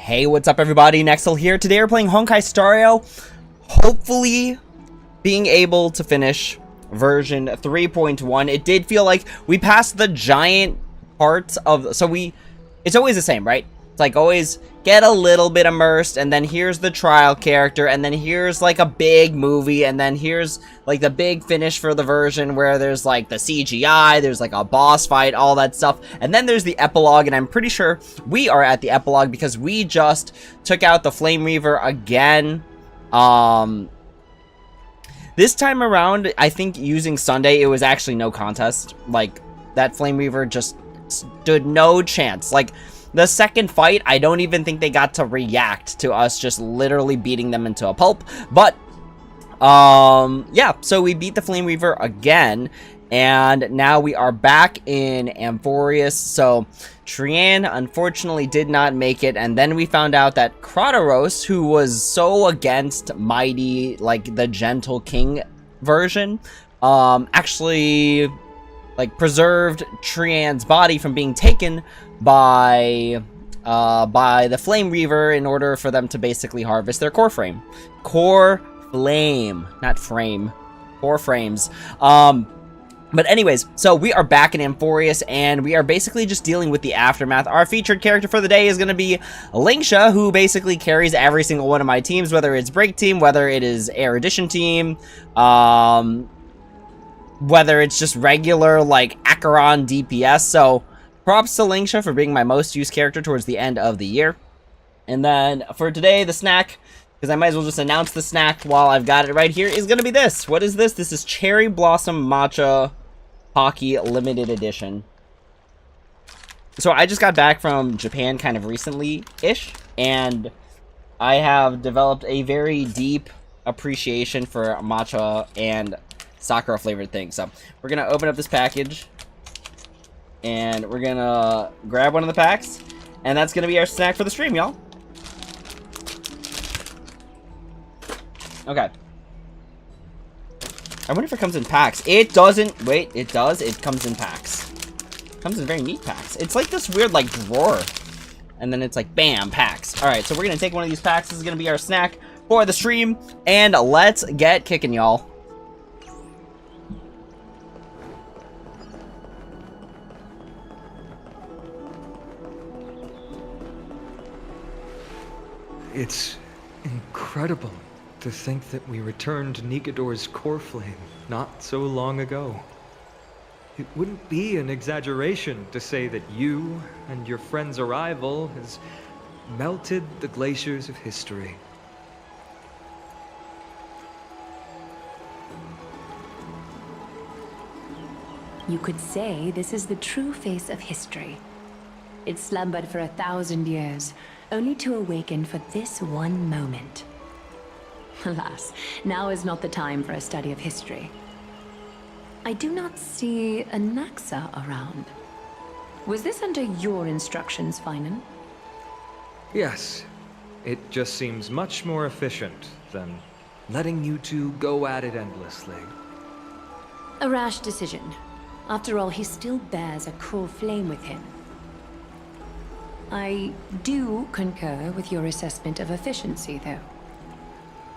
Hey, what's up everybody? Nexel here. Today we're playing Honkai Stario. Hopefully being able to finish version 3.1. It did feel like we passed the giant parts of... It's always the same, right? It's like always get a little bit immersed, and then here's the trial character, and then here's like a big movie, and then here's like the big finish for the version where there's like the CGI, there's like a boss fight, all that stuff, and then there's the epilogue, and I'm pretty sure we are at the epilogue because we just took out the Flame Reaver again. This time around, I think using Sunday, it was actually no contest. Like, that Flame Reaver just stood no chance. Like, the second fight, I don't even think they got to react to us just literally beating them into a pulp. But, yeah, so we beat the Flame Reaver again, and now we are back in Amphorius. So, Trian unfortunately did not make it, and then we found out that Krateros, who was so against Mydei, like the Gentle King version, actually... like preserved Trian's body from being taken by the Flame Reaver in order for them to basically harvest their core frame. Core flame, not frame. Core frames. But anyways, so we are back in Amphorius, and we are basically just dealing with the aftermath. Our featured character for the day is going to be Linksha, who basically carries every single one of my teams, whether it's Break Team, whether it is Erudition Team, whether it's just regular, like, Acheron DPS. So, props to Linksha for being my most used character towards the end of the year. And then, for today, the snack, because I might as well just announce the snack while I've got it right here, is going to be this. What is this? This is Cherry Blossom Matcha Pocky Limited Edition. So, I just got back from Japan kind of recently-ish, and I have developed a very deep appreciation for matcha and Sakura flavored thing. So we're gonna open up this package and we're gonna grab one of the packs, and that's gonna be our snack for the stream, y'all. Okay, I wonder if it comes in packs. It doesn't. Wait, it does. It comes in packs. It comes in very neat packs. It's like this weird like drawer, and then it's like bam, packs. All right, so we're gonna take one of these packs. This is gonna be our snack for the stream, and let's get kicking, y'all. It's incredible to think that we returned Nigador's core flame not so long ago. It wouldn't be an exaggeration to say that you and your friend's arrival has melted the glaciers of history. You could say this is the true face of history. It slumbered for 1,000 years, only to awaken for this one moment. Alas, now is not the time for a study of history. I do not see a Naxa around. Was this under your instructions, Finan? Yes, it just seems much more efficient than letting you two go at it endlessly. A rash decision. After all, he still bears a core flame with him. I do concur with your assessment of efficiency, though.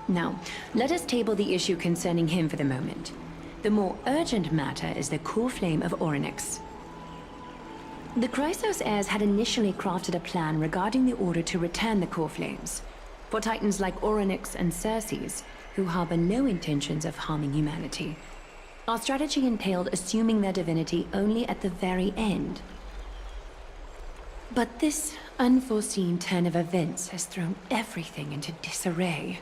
Now, let us table the issue concerning him for the moment. The more urgent matter is the core flame of Orynyx. The Krateros heirs had initially crafted a plan regarding the order to return the core flames, for titans like Orynyx and Circes, who harbor no intentions of harming humanity. Our strategy entailed assuming their divinity only at the very end. But this unforeseen turn of events has thrown everything into disarray.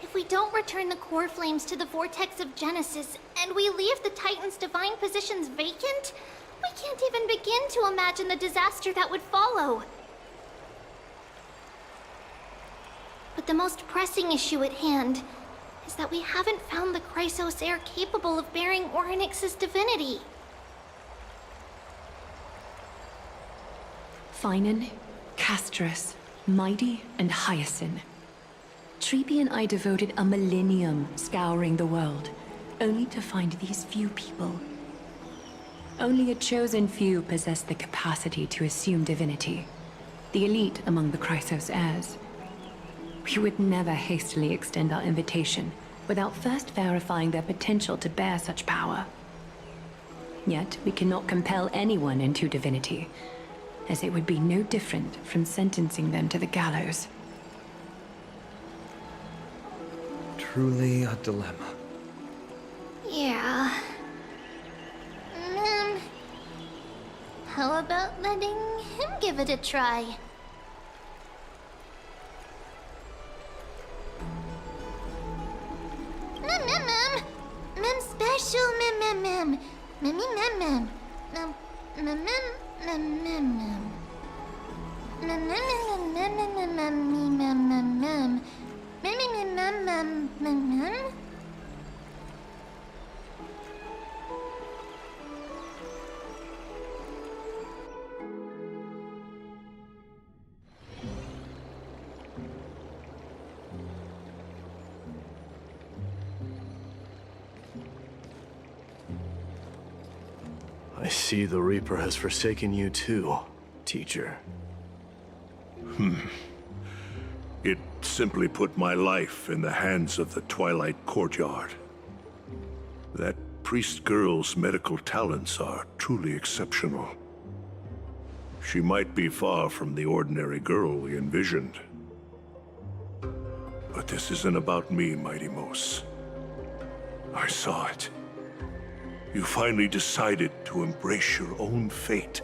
If we don't return the core flames to the vortex of Genesis, and we leave the Titan's divine positions vacant, we can't even begin to imagine the disaster that would follow. But the most pressing issue at hand is that we haven't found the Krateros heir capable of bearing Orynyx's divinity. Finan, Castras, Mydei, and Hyacinth. Treepy and I devoted a millennium scouring the world, only to find these few people. Only a chosen few possess the capacity to assume divinity. the elite among the Krateros heirs. We would never hastily extend our invitation without first verifying their potential to bear such power. Yet, we cannot compel anyone into divinity, as it would be no different from sentencing them to the gallows. Truly a dilemma. Yeah. How about letting him give it a try? Mem special mem. Mem. I see the Reaper has forsaken you too, teacher. It simply put my life in the hands of the Twilight Courtyard. That priest girl's medical talents are truly exceptional. She might be far from the ordinary girl we envisioned. But this isn't about me, Mighty Mos. I saw it. You finally decided to embrace your own fate.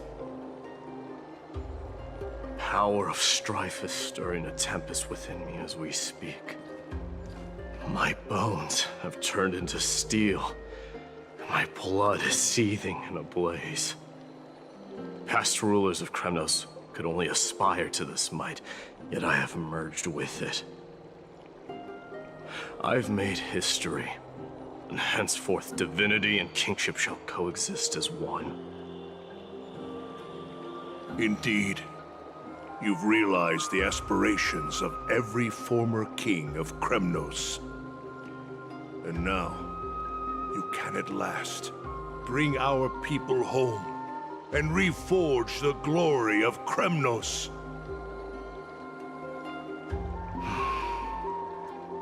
Power of strife is stirring a tempest within me as we speak. My bones have turned into steel, and my blood is seething in a blaze. Past rulers of Krateros could only aspire to this might, yet I have merged with it. I've made history, and henceforth divinity and kingship shall coexist as one. Indeed, you've realized the aspirations of every former king of Krateros. And now, you can at last bring our people home and reforge the glory of Krateros.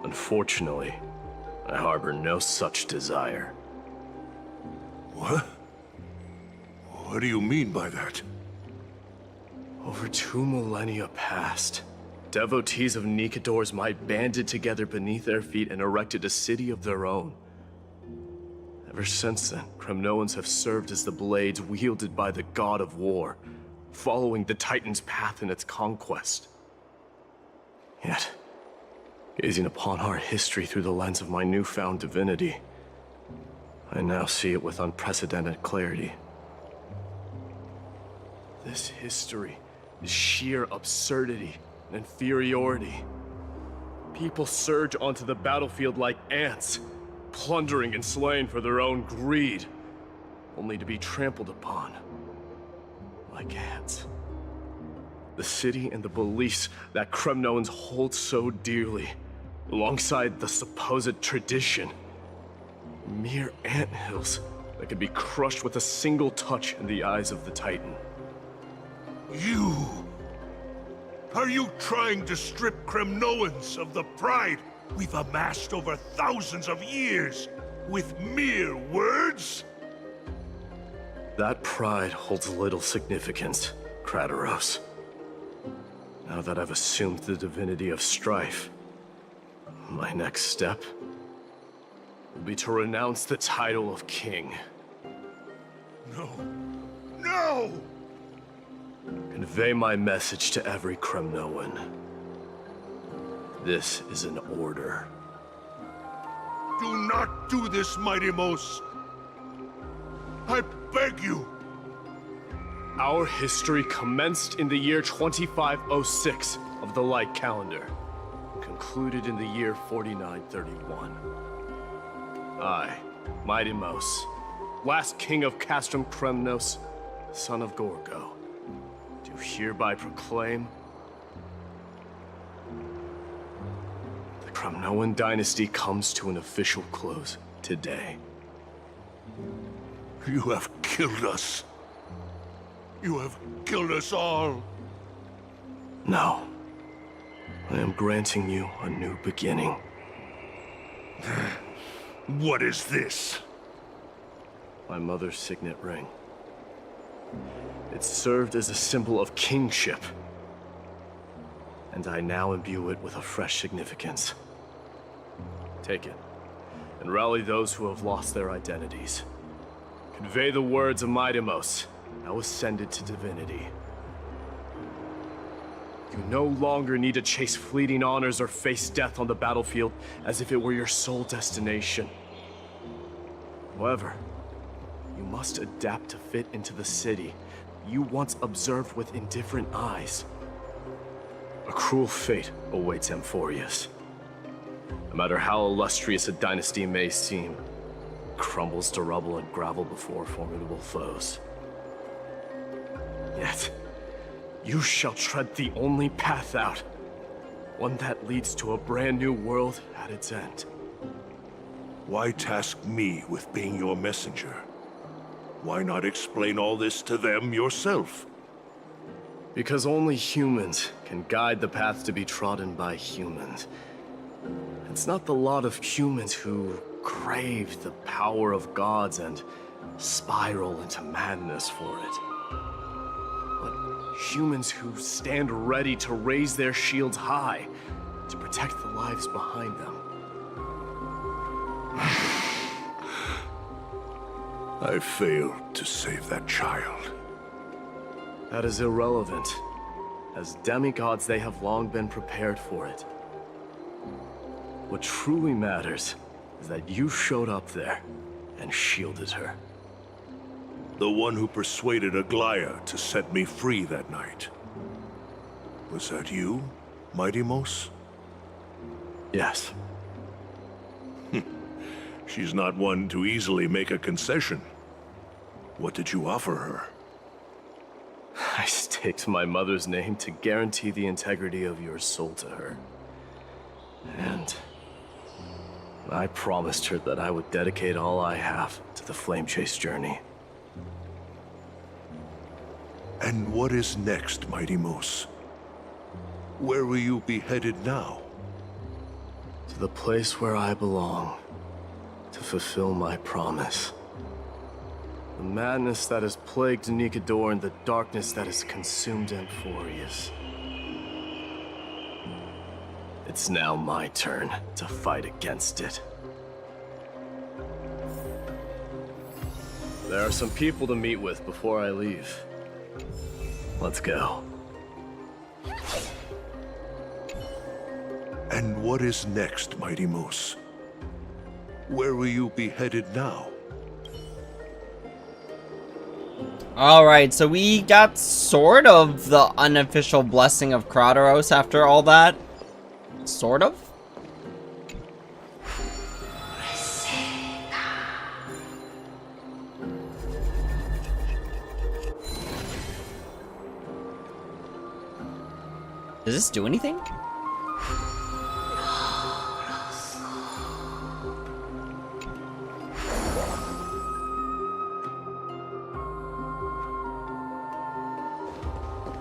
Unfortunately, I harbor no such desire. What? What do you mean by that? Over 2 millennia past, devotees of Nikador's might banded together beneath their feet and erected a city of their own. Ever since then, Kremnoans have served as the blades wielded by the god of war, following the Titan's path in its conquest. Yet, gazing upon our history through the lens of my newfound divinity, I now see it with unprecedented clarity. This history is sheer absurdity and inferiority. People surge onto the battlefield like ants, plundering and slaying for their own greed, only to be trampled upon like ants. The city and the beliefs that Kremnoans hold so dearly, alongside the supposed tradition, mere anthills that could be crushed with a single touch in the eyes of the Titan. You! Are you trying to strip Kremnoans of the pride we've amassed over thousands of years with mere words? That pride holds little significance, Krateros. Now that I've assumed the divinity of strife, my next step will be to renounce the title of king. No. No! Convey my message to every Kremnoan. This is an order. Do not do this, Mighty Mos. I beg you. Our history commenced in the year 2506 of the Light Calendar, concluded in the year 4931. I, Mighty Mos, last king of Castrum Kremnos, son of Gorgo, do hereby proclaim the Kremnoan dynasty comes to an official close today. You have killed us. You have killed us all. No. I am granting you a new beginning. What is this? My mother's signet ring. It served as a symbol of kingship. And I now imbue it with a fresh significance. Take it, and rally those who have lost their identities. Convey the words of Mydei, now ascended to divinity. You no longer need to chase fleeting honors or face death on the battlefield as if it were your sole destination. However, you must adapt to fit into the city you once observed with indifferent eyes. A cruel fate awaits Amphorius. No matter how illustrious a dynasty may seem, it crumbles to rubble and gravel before formidable foes. Yet, you shall tread the only path out, one that leads to a brand new world at its end. Why task me with being your messenger? Why not explain all this to them yourself? Because only humans can guide the path to be trodden by humans. It's not the lot of humans who crave the power of gods and spiral into madness for it. But humans who stand ready to raise their shields high to protect the lives behind them. I failed to save that child. That is irrelevant. As demigods, they have long been prepared for it. What truly matters is that you showed up there and shielded her. The one who persuaded Aglaya to set me free that night. Was that you, Mydei? Yes. She's not one to easily make a concession. What did you offer her? I staked my mother's name to guarantee the integrity of your soul to her. And I promised her that I would dedicate all I have to the Flame Chase journey. And what is next, Mydei? Where will you be headed now? To the place where I belong, to fulfill my promise. The madness that has plagued Nikador and the darkness that has consumed Amphorius. It's now my turn to fight against it. There are some people to meet with before I leave. Let's go. And what is next, Mydei? Where will you be headed now? Alright, so we got sort of the unofficial blessing of Krateros after all that. Sort of? Does this do anything?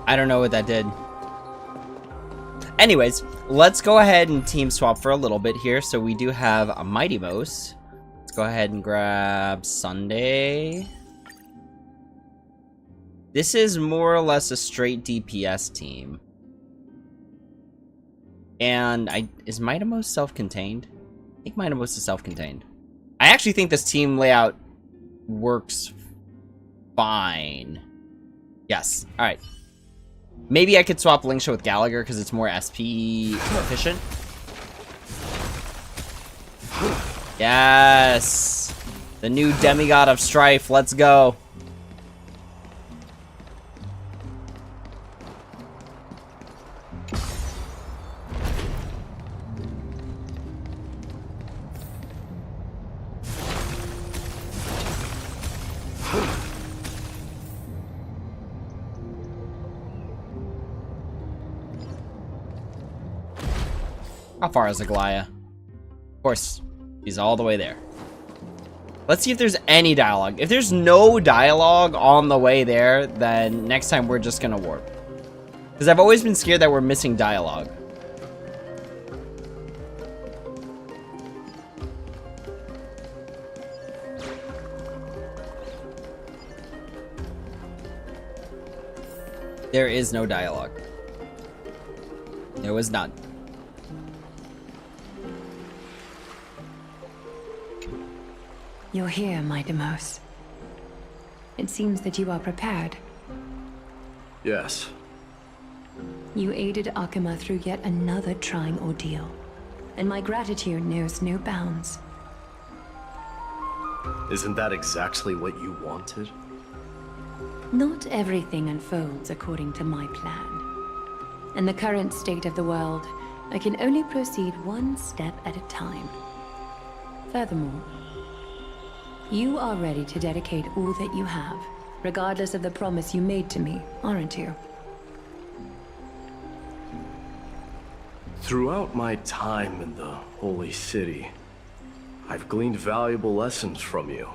I don't know what that did. Anyways, let's go ahead and team swap for a little bit here. So we do have a Mydei. Let's go ahead and grab Sunday. This is more or less a straight DPS team. And is Mydei self-contained? I think Mydei is self-contained. I actually think this team layout works fine. Yes. All right. Maybe I could swap Lingsha with Gallagher because it's more SP efficient. Yes! The new demigod of strife. Let's go. How far is Aglaya? Of course, he's all the way there. Let's see if there's any dialogue. If there's no dialogue on the way there, then next time we're just gonna warp. Because I've always been scared that we're missing dialogue. There is no dialogue. There was none. You're here, Mydei. It seems that you are prepared. Yes. You aided Akuma through yet another trying ordeal, and my gratitude knows no bounds. Isn't that exactly what you wanted? Not everything unfolds according to my plan. In the current state of the world, I can only proceed one step at a time. Furthermore, you are ready to dedicate all that you have, regardless of the promise you made to me, aren't you? Throughout my time in the Holy City, I've gleaned valuable lessons from you.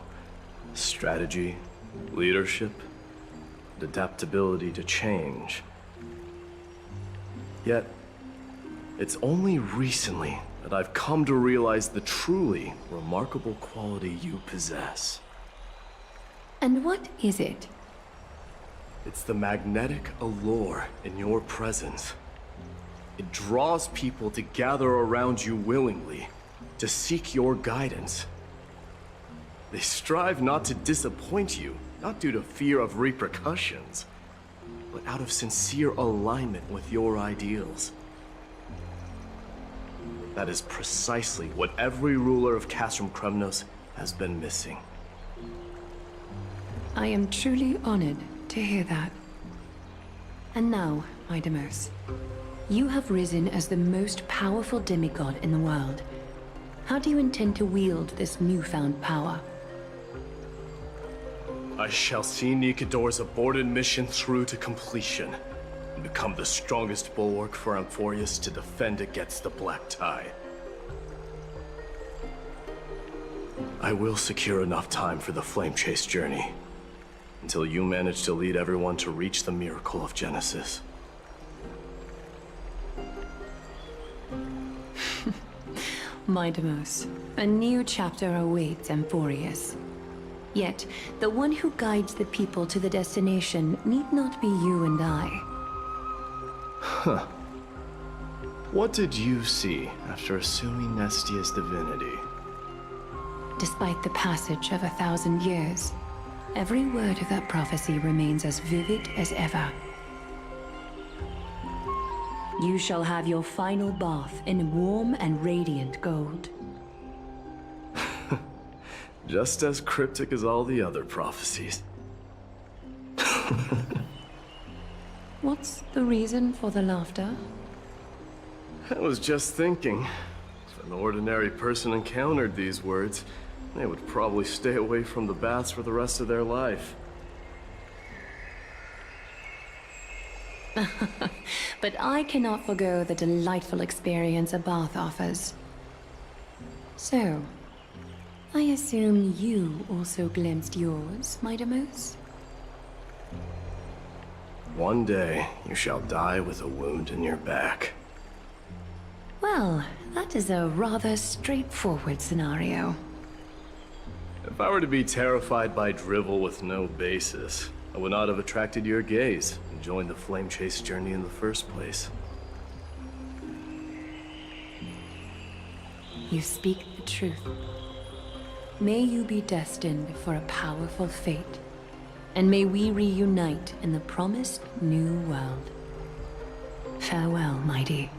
Strategy, leadership, and adaptability to change. Yet, it's only recently that I've come to realize the truly remarkable quality you possess. And what is it? It's the magnetic allure in your presence. It draws people to gather around you willingly, to seek your guidance. They strive not to disappoint you, not due to fear of repercussions, but out of sincere alignment with your ideals. That is precisely what every ruler of Castrum Kremnos has been missing. I am truly honored to hear that. And now, Mydei, you have risen as the most powerful demigod in the world. How do you intend to wield this newfound power? I shall see Nikador's aborted mission through to completion, and become the strongest bulwark for Amphorius to defend against the Black Tide. I will secure enough time for the Flame Chase journey, until you manage to lead everyone to reach the miracle of Genesis. Mydei, a new chapter awaits Amphorius. Yet, the one who guides the people to the destination need not be you and I. Huh. What did you see after assuming Nestia's divinity? Despite the passage of 1,000 years, every word of that prophecy remains as vivid as ever. You shall have your final bath in warm and radiant gold. Just as cryptic as all the other prophecies. What's the reason for the laughter? I was just thinking, if an ordinary person encountered these words, they would probably stay away from the baths for the rest of their life. But I cannot forgo the delightful experience a bath offers. So, I assume you also glimpsed yours, Mydei? One day, you shall die with a wound in your back. Well, that is a rather straightforward scenario. If I were to be terrified by drivel with no basis, I would not have attracted your gaze and joined the Flame Chase journey in the first place. You speak the truth. May you be destined for a powerful fate, and may we reunite in the promised new world. Farewell, Mydei.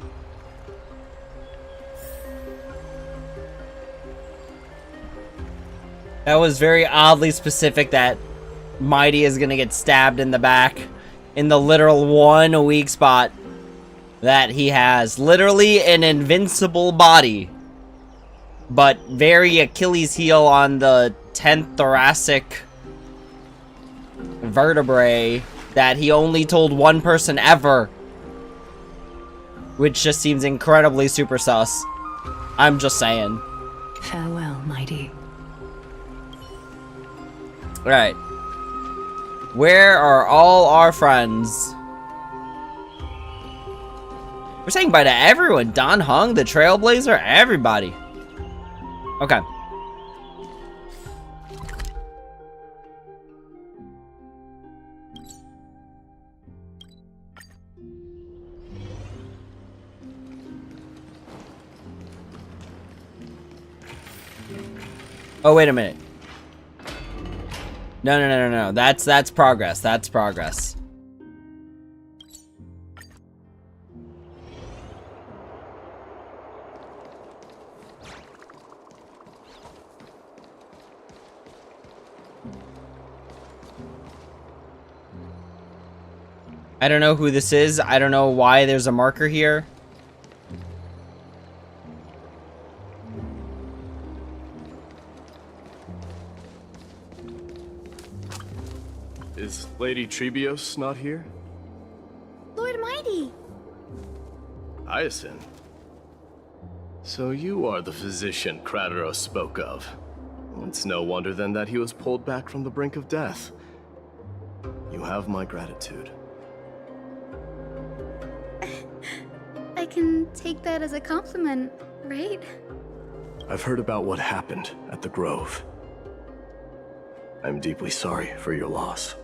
That was very oddly specific that Mydei is gonna get stabbed in the back in the literal one weak spot that he has. Literally an invincible body, but very Achilles heel on the 10th thoracic vertebrae that he only told one person ever, which just seems incredibly super sus. I'm just saying. Farewell, Mydei. Alright. Where are all our friends? We're saying bye to everyone. Don Hung, the Trailblazer, everybody. Okay. Oh, wait a minute. No. That's progress. That's progress. I don't know who this is. I don't know why there's a marker here. Is Lady Trebios not here? Lord Mydei! Hyacinth. So you are the physician Krateros spoke of. It's no wonder then that he was pulled back from the brink of death. You have my gratitude. I can take that as a compliment, right? I've heard about what happened at the Grove. I'm deeply sorry for your loss.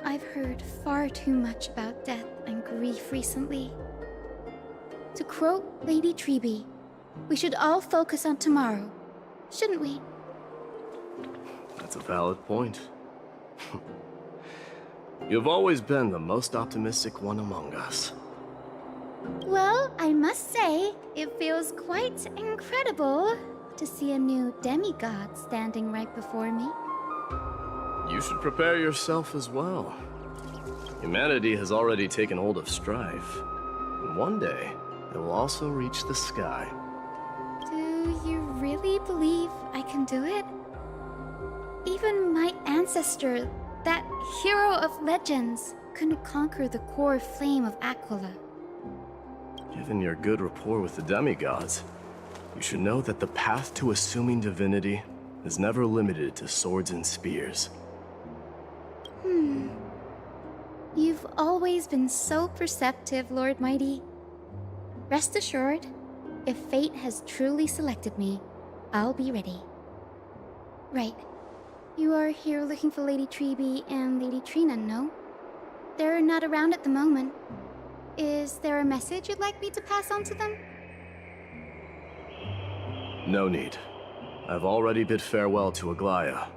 I've heard far too much about death and grief recently. To quote Lady Trebi, we should all focus on tomorrow, shouldn't we? That's a valid point. You've always been the most optimistic one among us. Well, I must say, it feels quite incredible to see a new demigod standing right before me. You should prepare yourself as well. Humanity has already taken hold of strife. And one day, it will also reach the sky. Do you really believe I can do it? Even my ancestor, that hero of legends, couldn't conquer the core flame of Aquila. Given your good rapport with the demigods, you should know that the path to assuming divinity is never limited to swords and spears. You've always been so perceptive, Lord Mydei. Rest assured, if fate has truly selected me, I'll be ready. Right. You are here looking for Lady Trebi and Lady Trina, no? They're not around at the moment. Is there a message you'd like me to pass on to them? No need. I've already bid farewell to Aglaya.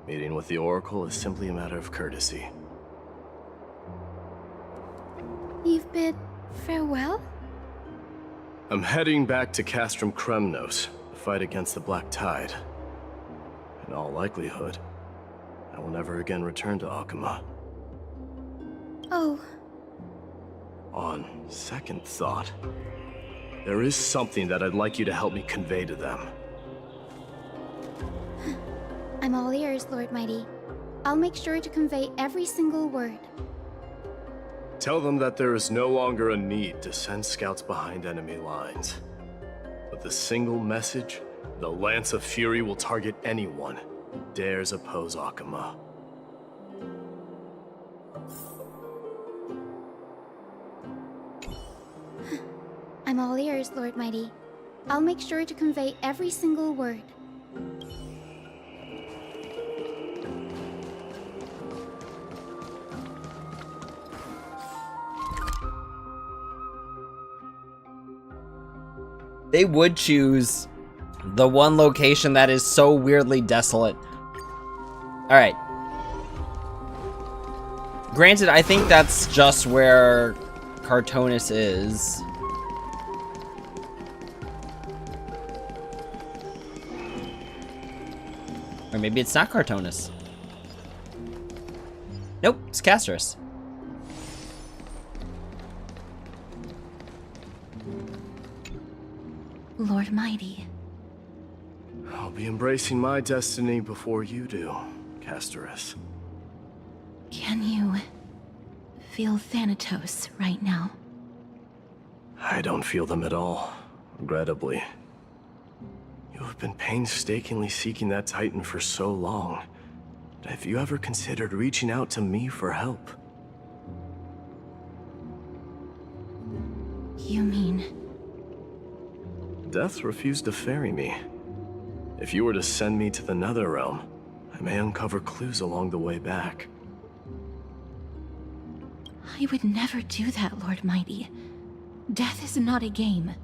Meeting with the Oracle is simply a matter of courtesy. You've bid farewell? I'm heading back to Castrum Kremnos to fight against the Black Tide. In all likelihood, I will never again return to Akuma. Oh. On second thought, there is something that I'd like you to help me convey to them. I'm all ears, Lord Mydei. I'll make sure to convey every single word. Tell them that there is no longer a need to send scouts behind enemy lines. With a single message, the Lance of Fury will target anyone who dares oppose Akuma. I'm all ears, Lord Mydei. I'll make sure to convey every single word. They would choose the one location that is so weirdly desolate. Alright. Granted, I think that's just where Krateros is. Or maybe it's not Krateros. Nope, it's Krateros. Lord Mydei. I'll be embracing my destiny before you do, Krateros. Can you feel Thanatos right now? I don't feel them at all, regrettably. You have been painstakingly seeking that Titan for so long. Have you ever considered reaching out to me for help? You mean... Death refused to ferry me. If you were to send me to the Netherrealm, I may uncover clues along the way back. I would never do that, Lord Mighty. Death is not a game.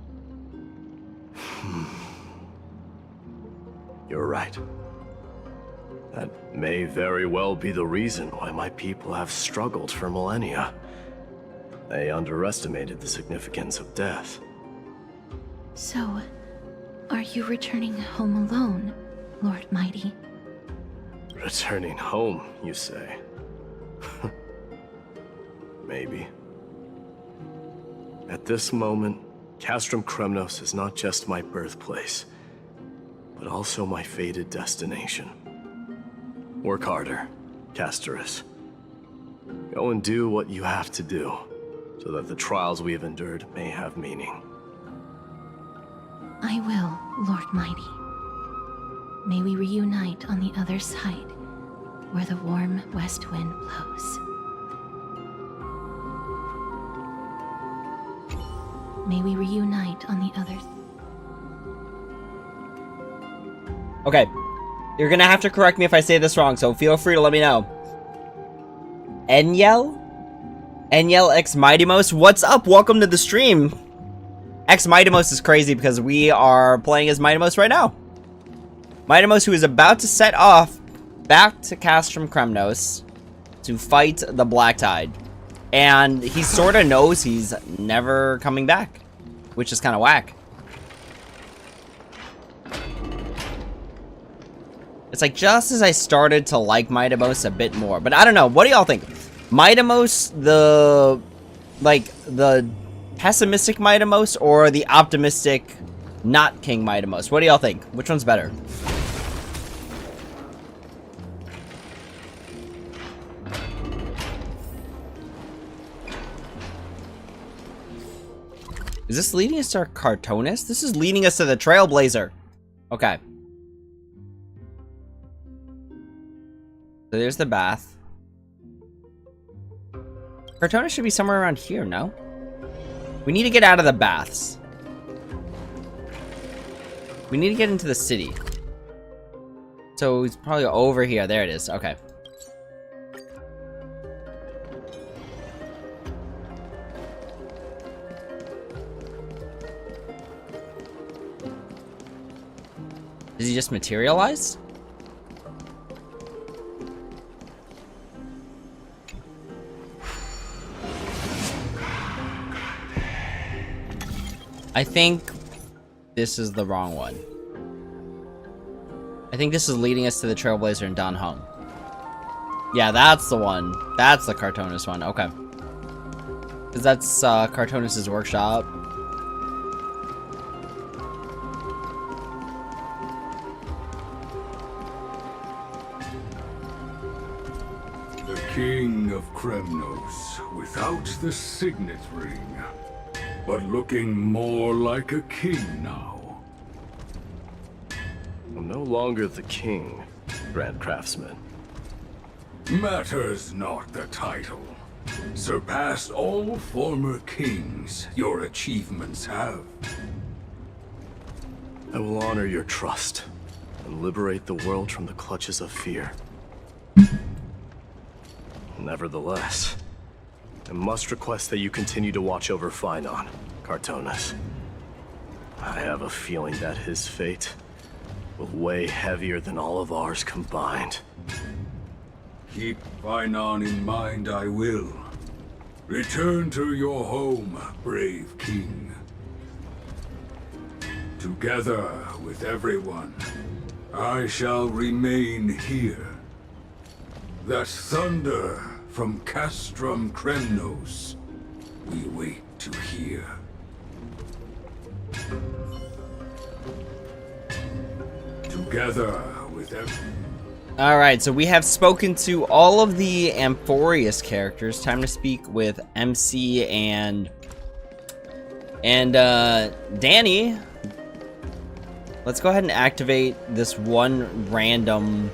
You're right. That may very well be the reason why my people have struggled for millennia. They underestimated the significance of death. So, are you returning home alone, Lord Mighty? Returning home, you say? Maybe. At this moment, Castrum Kremnos is not just my birthplace, but also my fated destination. Work harder, Krateros. Go and do what you have to do, so that the trials we have endured may have meaning. I will, Lord Mighty. May we reunite on the other side, where the warm west wind blows. May we reunite on the other... Okay. You're gonna have to correct me if I say this wrong, so feel free to let me know. Enyel? Enyel X Mydei, what's up? Welcome to the stream. X Mydei is crazy because we are playing as Mydei right now. Mydei, who is about to set off back to Castrum Kremnos to fight the Black Tide. And he sort of knows he's never coming back, which is kind of whack. It's like just as I started to like Mydei a bit more. But I don't know. What do y'all think? Mydei, the pessimistic Mydei or the optimistic not King Mydei? What do y'all think? Which one's better? Is this leading us to Krateros? This is leading us to the Trailblazer. Okay. So there's the bath. Krateros should be somewhere around here, no? We need to get out of the baths. We need to get into the city. So it's probably over here. There it is. Okay. Does he just materialize? I think this is the wrong one. I think this is leading us to the Trailblazer and Don Hung. Yeah, that's the one. That's the Krateros one. Okay. Because that's Krateros' workshop. The King of Kremnos, without the signet ring, but looking more like a king now. I'm no longer the king, Grand Craftsman. Matters not the title. Surpassed all former kings your achievements have. I will honor your trust and liberate the world from the clutches of fear. Nevertheless, I must request that you continue to watch over Finon, Krateros. I have a feeling that his fate will weigh heavier than all of ours combined. Keep Finon in mind, I will. Return to your home, brave king. Together with everyone, I shall remain here. That thunder from Castrum Kremnos, we wait to hear. Together with Alright, so we have spoken to all of the Amphorius characters. Time to speak with MC and Danny. Let's go ahead and activate this one random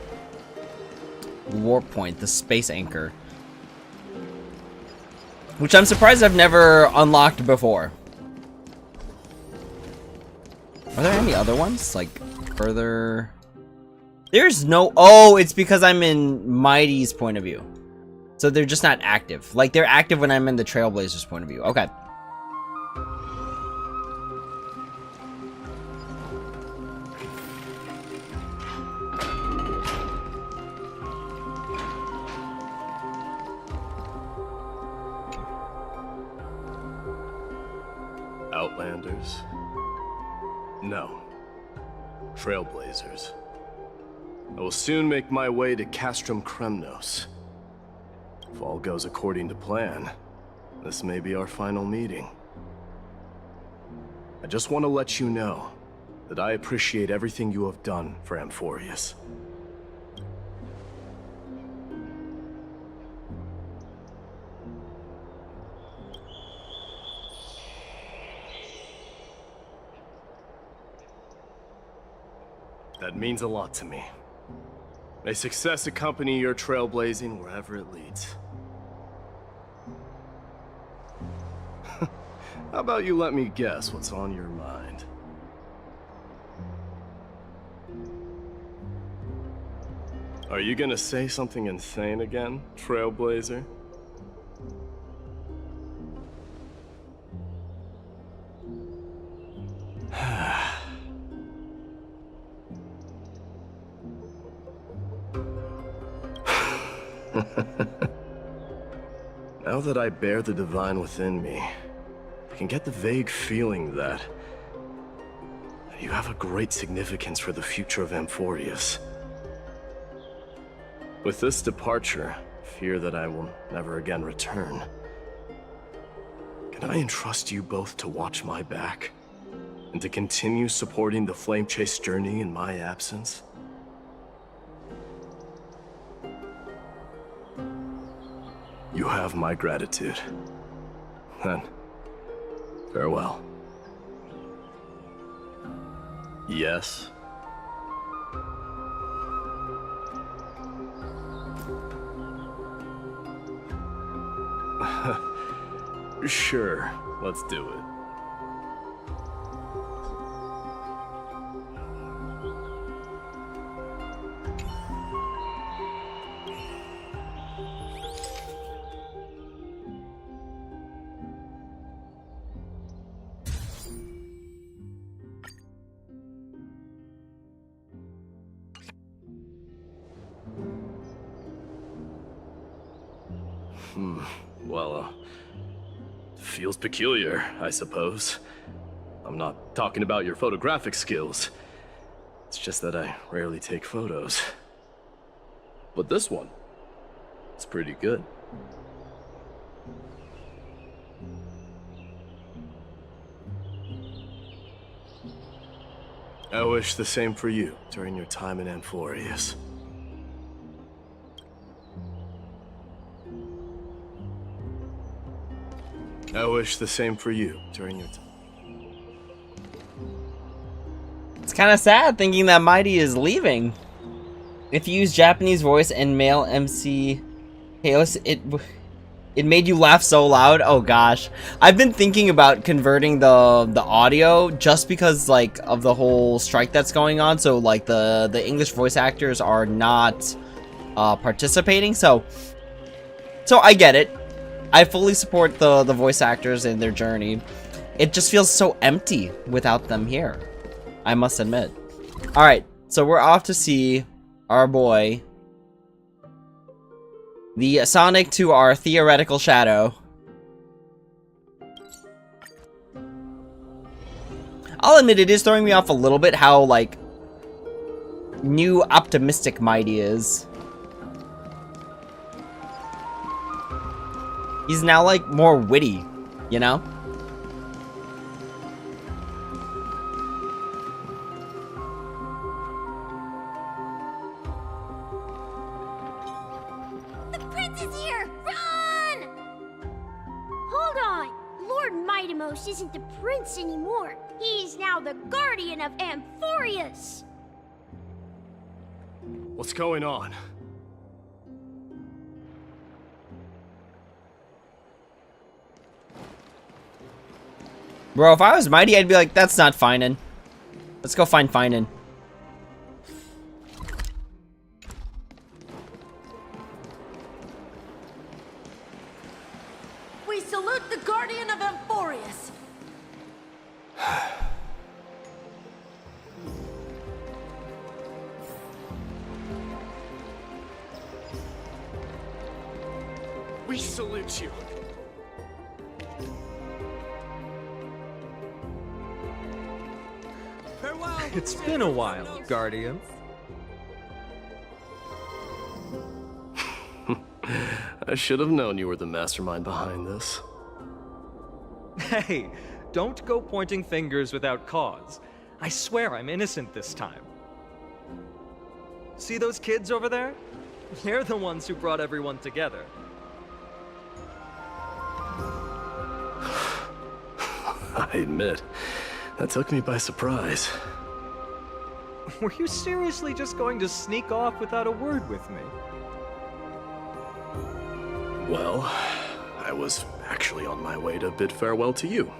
warp point, the space anchor, which I'm surprised I've never unlocked before. Are there any other ones? Like, further... There's no... Oh, it's because I'm in Mydei's point of view. So they're just not active. Like, they're active when I'm in the Trailblazers' point of view. Okay. Outlanders? No. Trailblazers. I will soon make my way to Castrum Kremnos. If all goes according to plan, this may be our final meeting. I just want to let you know that I appreciate everything you have done for Amphorius. That means a lot to me. May success accompany your trailblazing wherever it leads. How about you let me guess what's on your mind? Are you gonna say something insane again, Trailblazer? Now that I bear the divine within me, I can get the vague feeling that you have a great significance for the future of Amphorius. With this departure, I fear that I will never again return. Can I entrust you both to watch my back and to continue supporting the Flame Chase journey in my absence? You have my gratitude. Then, farewell. Yes? Sure, let's do it. Well, feels peculiar, I suppose. I'm not talking about your photographic skills. It's just that I rarely take photos. But this one, it's pretty good. I wish the same for you during your time in Amphorius. I wish the same for you during your time. It's kind of sad thinking that Mydei is leaving. If you use Japanese voice and male MC Halos, it made you laugh so loud. Oh gosh, I've been thinking about converting the audio just because like of the whole strike that's going on. So like the English voice actors are not participating. So I get it. I fully support the voice actors in their journey. It just feels so empty without them here, I must admit. Alright, so we're off to see our boy, the Sonic to our theoretical shadow. I'll admit it is throwing me off a little bit how, like, new optimistic Mydei is. He's now, like, more witty, you know? The prince is here! Run! Hold on! Lord Mydemos isn't the prince anymore. He's now the guardian of Amphorius! What's going on? Bro, if I was Mydei, I'd be like, that's not finin'. Let's go find Finan. We salute the Guardian of Amphorius. We salute you. It's been a while, Guardian. I should have known you were the mastermind behind this. Hey, don't go pointing fingers without cause. I swear I'm innocent this time. See those kids over there? They're the ones who brought everyone together. I admit, that took me by surprise. Were you seriously just going to sneak off without a word with me? Well, I was actually on my way to bid farewell to you,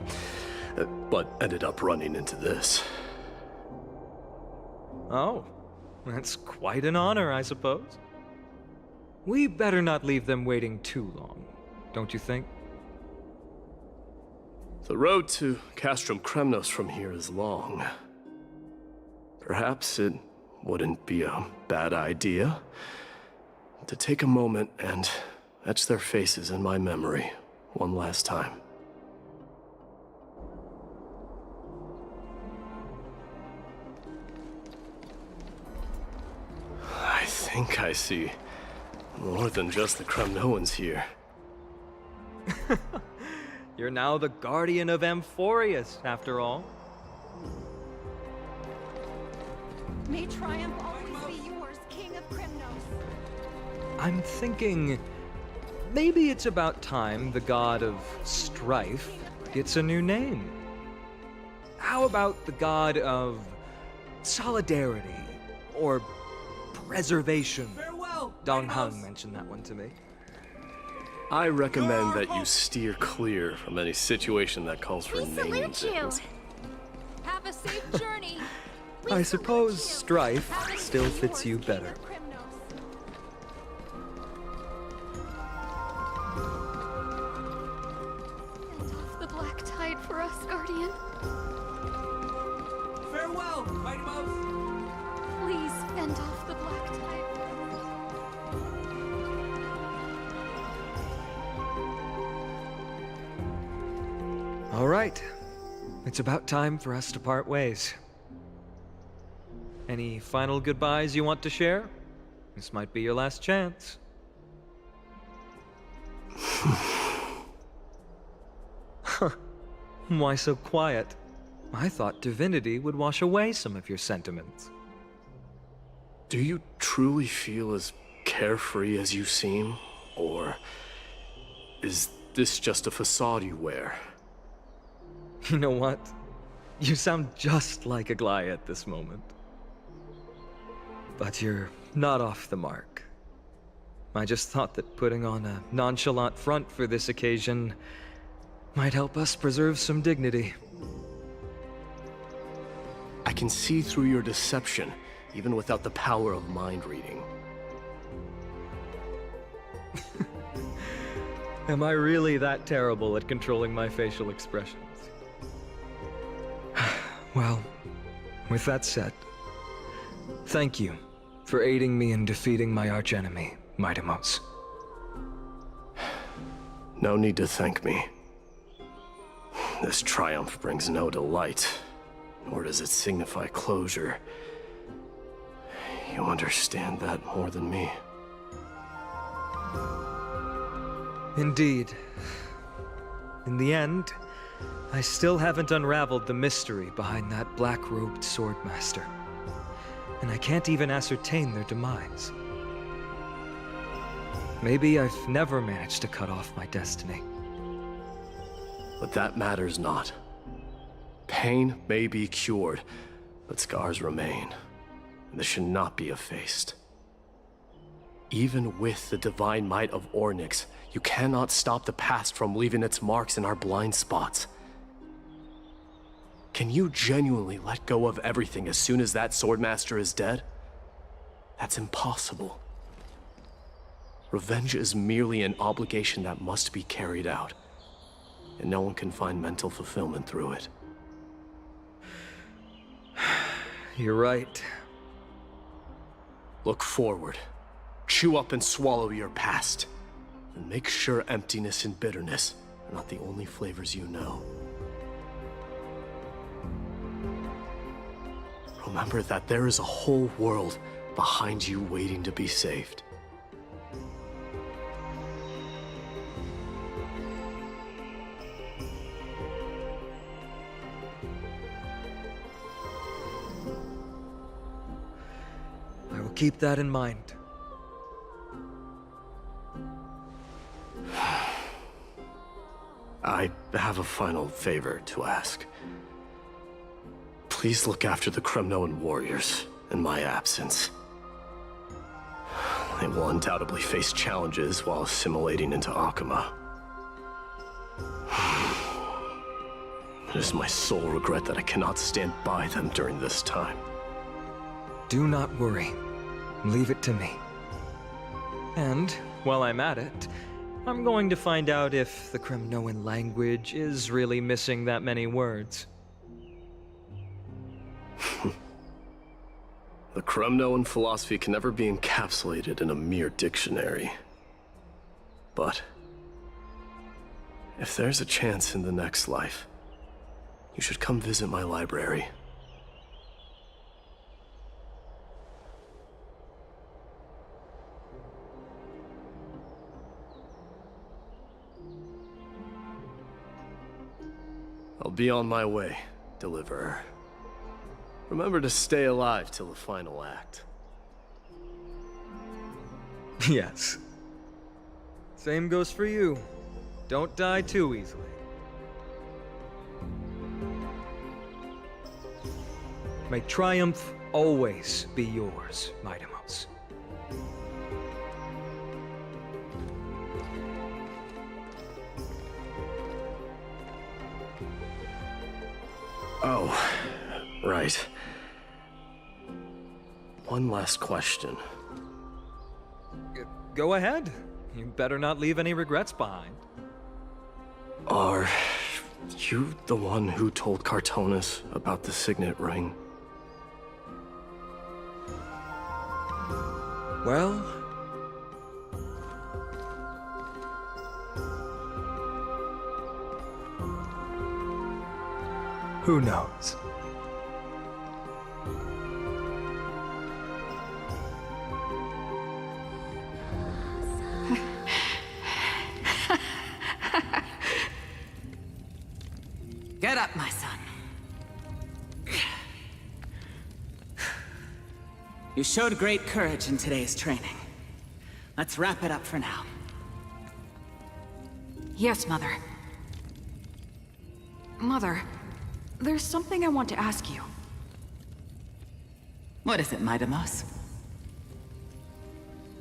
but ended up running into this. Oh, that's quite an honor, I suppose. We better not leave them waiting too long, don't you think? The road to Castrum Kremnos from here is long. Perhaps it wouldn't be a bad idea to take a moment and etch their faces in my memory one last time. I think I see more than just the Kremnoans here. You're now the Guardian of Amphorius, after all. May triumph always be yours, King of Kremnos. I'm thinking maybe it's about time the god of strife gets a new name. How about the god of solidarity or preservation? Farewell, Dong Hung mentioned that one to me. I recommend that you steer clear from any situation that calls for We names. salute you. Have a safe journey. I suppose strife still fits you better. Send off the black tide for us, Guardian. Farewell, Mighty Mouse. Please fend off the black tide. All right. It's about time for us to part ways. Any final goodbyes you want to share? This might be your last chance. Why so quiet? I thought divinity would wash away some of your sentiments. Do you truly feel as carefree as you seem? Or is this just a facade you wear? You know what? You sound just like a Gly at this moment. But you're not off the mark. I just thought that putting on a nonchalant front for this occasion might help us preserve some dignity. I can see through your deception, even without the power of mind reading. Am I really that terrible at controlling my facial expressions? Well, with that said, thank you for aiding me in defeating my archenemy, Mydei. No need to thank me. This triumph brings no delight, nor does it signify closure. You understand that more than me. Indeed. In the end, I still haven't unraveled the mystery behind that black-robed swordmaster. And I can't even ascertain their demise. Maybe I've never managed to cut off my destiny. But that matters not. Pain may be cured, but scars remain. And this should not be effaced. Even with the divine might of Ornyx, you cannot stop the past from leaving its marks in our blind spots. Can you genuinely let go of everything as soon as that Swordmaster is dead? That's impossible. Revenge is merely an obligation that must be carried out, and no one can find mental fulfillment through it. You're right. Look forward. Chew up and swallow your past. And make sure emptiness and bitterness are not the only flavors you know. Remember that there is a whole world behind you waiting to be saved. I will keep that in mind. I have a final favor to ask. Please look after the Kremnoan warriors in my absence. They will undoubtedly face challenges while assimilating into Akama. It is my sole regret that I cannot stand by them during this time. Do not worry. Leave it to me. And, while I'm at it, I'm going to find out if the Kremnoan language is really missing that many words. The Kremnoan philosophy can never be encapsulated in a mere dictionary. But if there's a chance in the next life, you should come visit my library. I'll be on my way, Deliverer. Remember to stay alive till the final act. Yes. Same goes for you. Don't die too easily. May triumph always be yours, Mydei. Oh, right. One last question. Go ahead. You better not leave any regrets behind. Are you the one who told Cartonis about the signet ring? Well, who knows? Get up, my son. You showed great courage in today's training. Let's wrap it up for now. Yes, Mother. Mother, there's something I want to ask you. What is it, Mydei?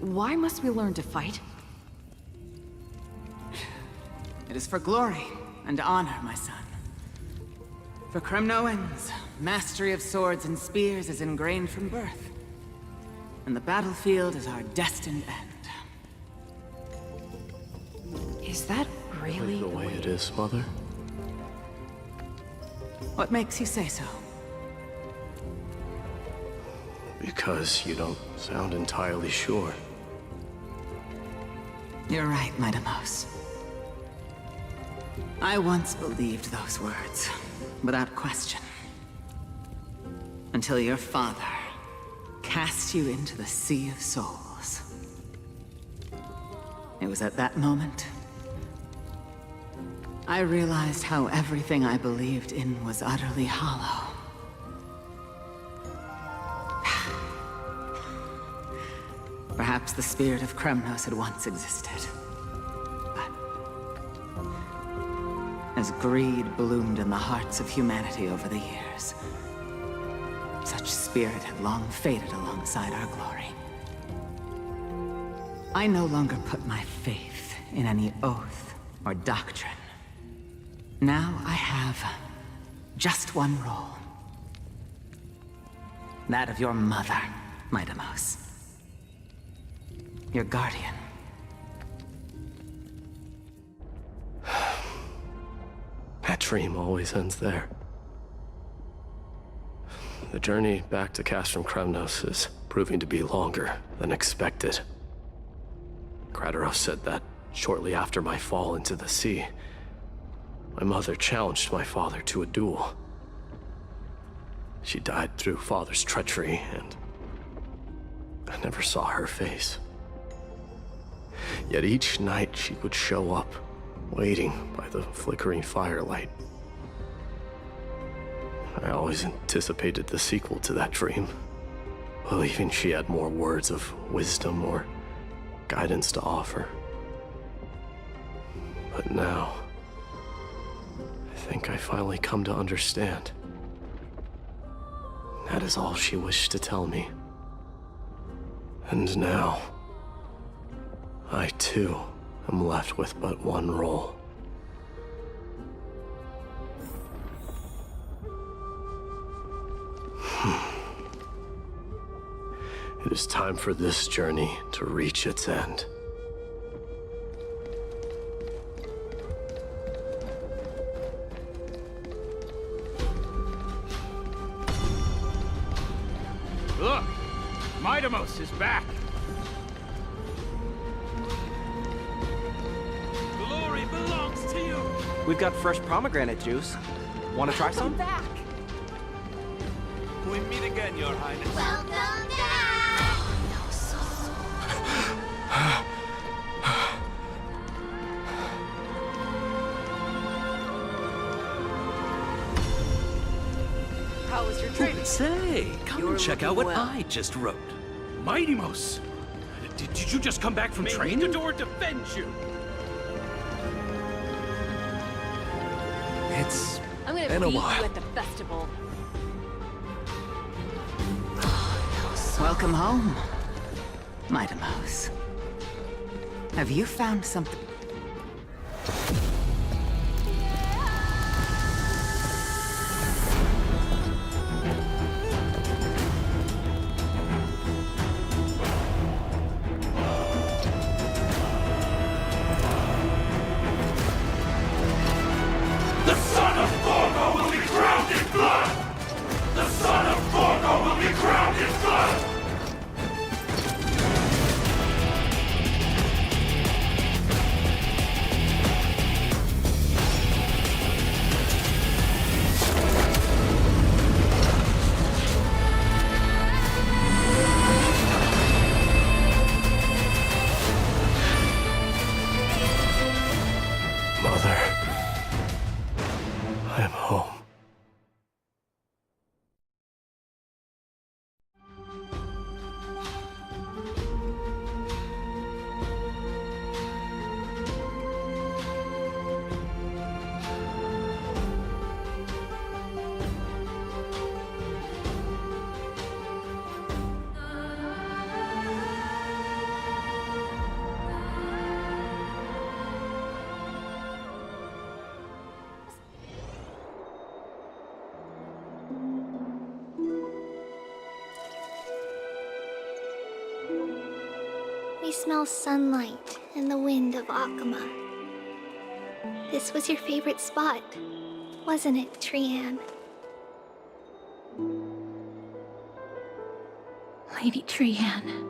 Why must we learn to fight? It is for glory and honor, my son. For Kremnoans, mastery of swords and spears is ingrained from birth. And the battlefield is our destined end. Is that really the way it is, Mother? What makes you say so? Because you don't sound entirely sure. You're right, Mydei. I once believed those words, without question. Until your father cast you into the Sea of Souls. It was at that moment I realized how everything I believed in was utterly hollow. Perhaps the spirit of Kremnos had once existed. But as greed bloomed in the hearts of humanity over the years, such spirit had long faded alongside our glory. I no longer put my faith in any oath or doctrine. Now I have Just one role. That of your mother, Mydei. Your guardian. That dream always ends there. The journey back to Castrum Kremnos is proving to be longer than expected. Krateros said that shortly after my fall into the sea, my mother challenged my father to a duel. She died through father's treachery, and I never saw her face. Yet each night she would show up, waiting by the flickering firelight. I always anticipated the sequel to that dream, believing she had more words of wisdom or guidance to offer. But now, I think I finally come to understand. That is all she wished to tell me. And now, I too am left with but one role. It is time for this journey to reach its end. Look! Mydei is back! Glory belongs to you! We've got fresh pomegranate juice. Want to try some? Back. We meet again, Your Highness. Welcome back! How was your training? Say, come and check out what I just wrote. Mydei! Did you just come back from training? May Nigador defend you! It's I'm gonna been a beat you while. at the festival. Welcome home, Mydei. Have you found something? The son of Gorgo will be crowned in blood! The son of Gorgo will be crowned in blood! Mother, I am home. We smell sunlight and the wind of Akama. This was your favorite spot, wasn't it, Trianne? Lady Trianne,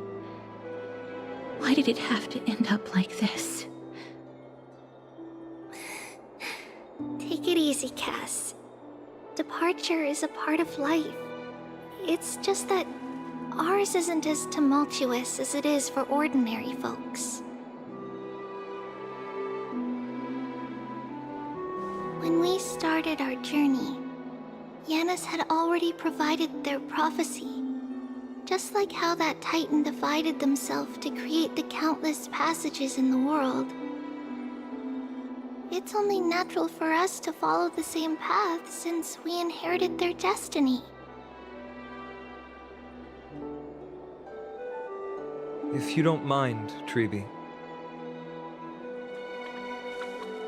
why did it have to end up like this? Take it easy, Cass. Departure is a part of life. It's just that ours isn't as tumultuous as it is for ordinary folks. When we started our journey, Yanis had already provided their prophecy. Just like how that Titan divided themselves to create the countless passages in the world. It's only natural for us to follow the same path since we inherited their destiny. If you don't mind, Treeby,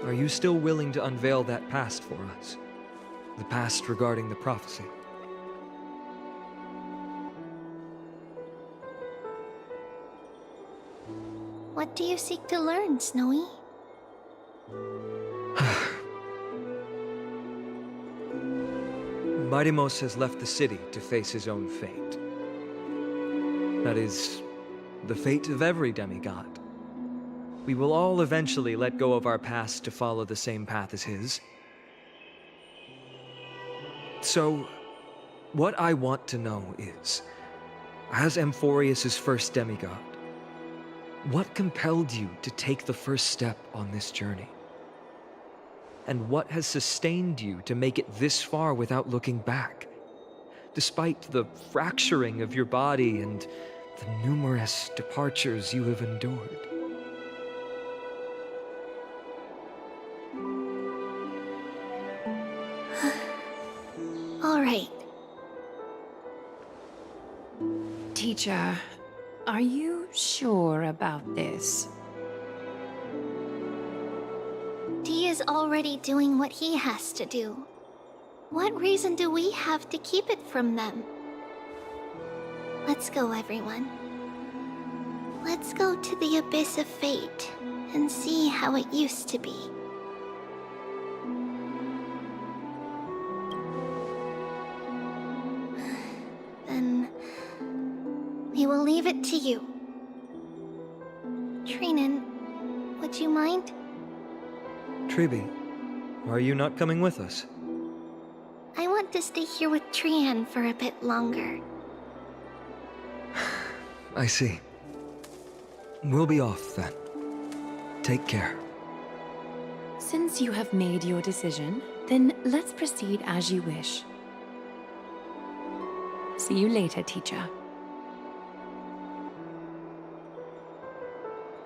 are you still willing to unveil that past for us? the past regarding the prophecy. What do you seek to learn, Snowy? Mydei has left the city to face his own fate. That is, the fate of every demigod. We will all eventually let go of our past to follow the same path as his. So, what I want to know is, as Amphorius' first demigod, what compelled you to take the first step on this journey? And what has sustained you to make it this far without looking back? Despite the fracturing of your body and the numerous departures you have endured. All right. Teacher, are you sure about this? Dee is already doing what he has to do. What reason do we have to keep it from them? Let's go, everyone. Let's go to the abyss of fate and see how it used to be. Then we will leave it to you. Trinan, would you mind? Tribi, are you not coming with us? I want to stay here with Trian for a bit longer. I see. We'll be off then. Take care. Since you have made your decision, then let's proceed as you wish. See you later, teacher.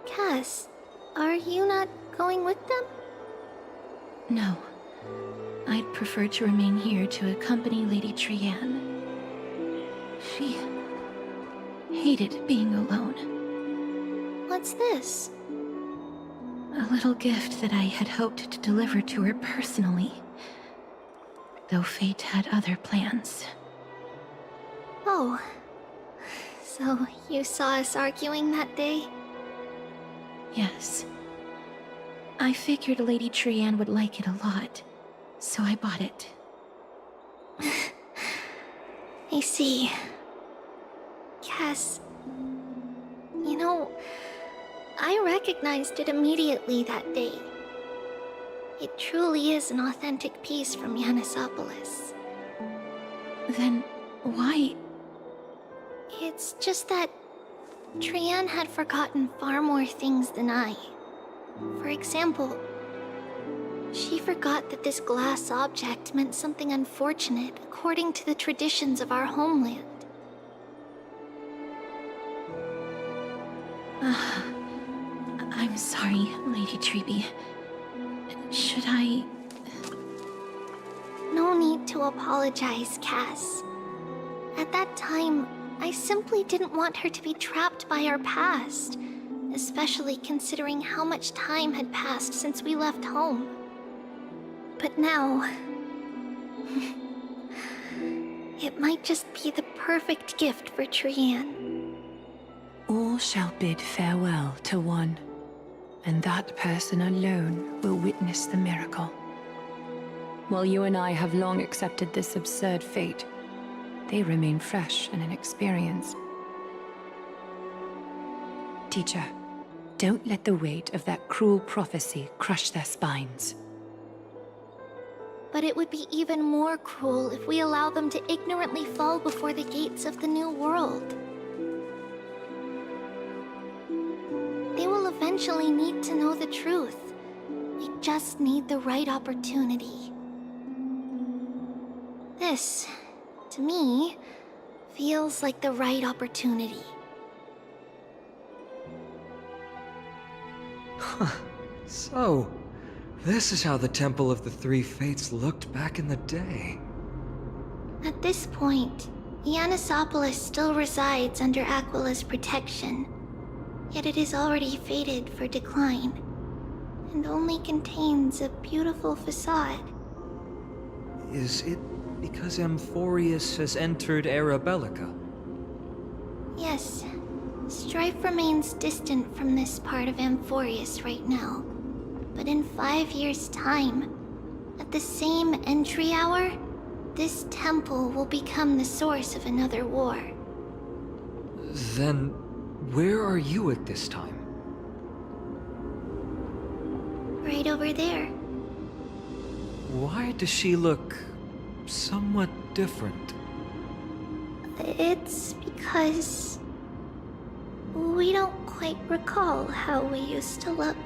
Cass, are you not going with them? No. I'd prefer to remain here to accompany Lady Trian. She hated being alone. What's this? A little gift that I had hoped to deliver to her personally. Though fate had other plans. Oh. So you saw us arguing that day? Yes. I figured Lady Trian would like it a lot, so I bought it. I see. Cass, you know, I recognized it immediately that day. It truly is an authentic piece from Yanisopolis. Then why? It's just that Trian had forgotten far more things than I. For example, she forgot that this glass object meant something unfortunate according to the traditions of our homeland. I'm sorry, Lady Tribi. Should I... No need to apologize, Cass. At that time, I simply didn't want her to be trapped by our past, especially considering how much time had passed since we left home. But now... it might just be the perfect gift for Trian. All shall bid farewell to one, and that person alone will witness the miracle. While you and I have long accepted this absurd fate, they remain fresh and inexperienced. Teacher, don't let the weight of that cruel prophecy crush their spines. But it would be even more cruel if we allow them to ignorantly fall before the gates of the new world. They will eventually need to know the truth. We just need the right opportunity. This, to me, feels like the right opportunity. So, this is how the Temple of the Three Fates looked back in the day. At this point, Yanisopolis still resides under Aquila's protection, yet it is already fated for decline, and only contains a beautiful facade. Is it because Amphorius has entered Era Bellica? Yes. Strife remains distant from this part of Amphorius right now. But in 5 years' time, at the same entry hour, this temple will become the source of another war. Then, where are you at this time? Right over there. Why does she look somewhat different? It's because we don't quite recall how we used to look.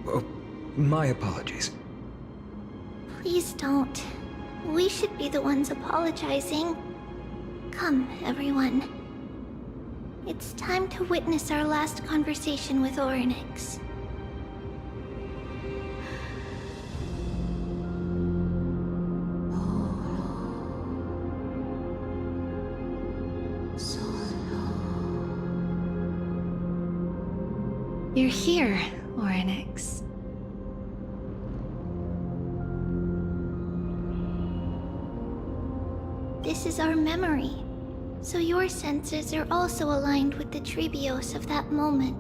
Oh, my apologies. Please don't. We should be the ones apologizing. Come, everyone. It's time to witness our last conversation with Orynyx. You're here, Orynyx. This is our memory, so your senses are also aligned with the Trebios of that moment.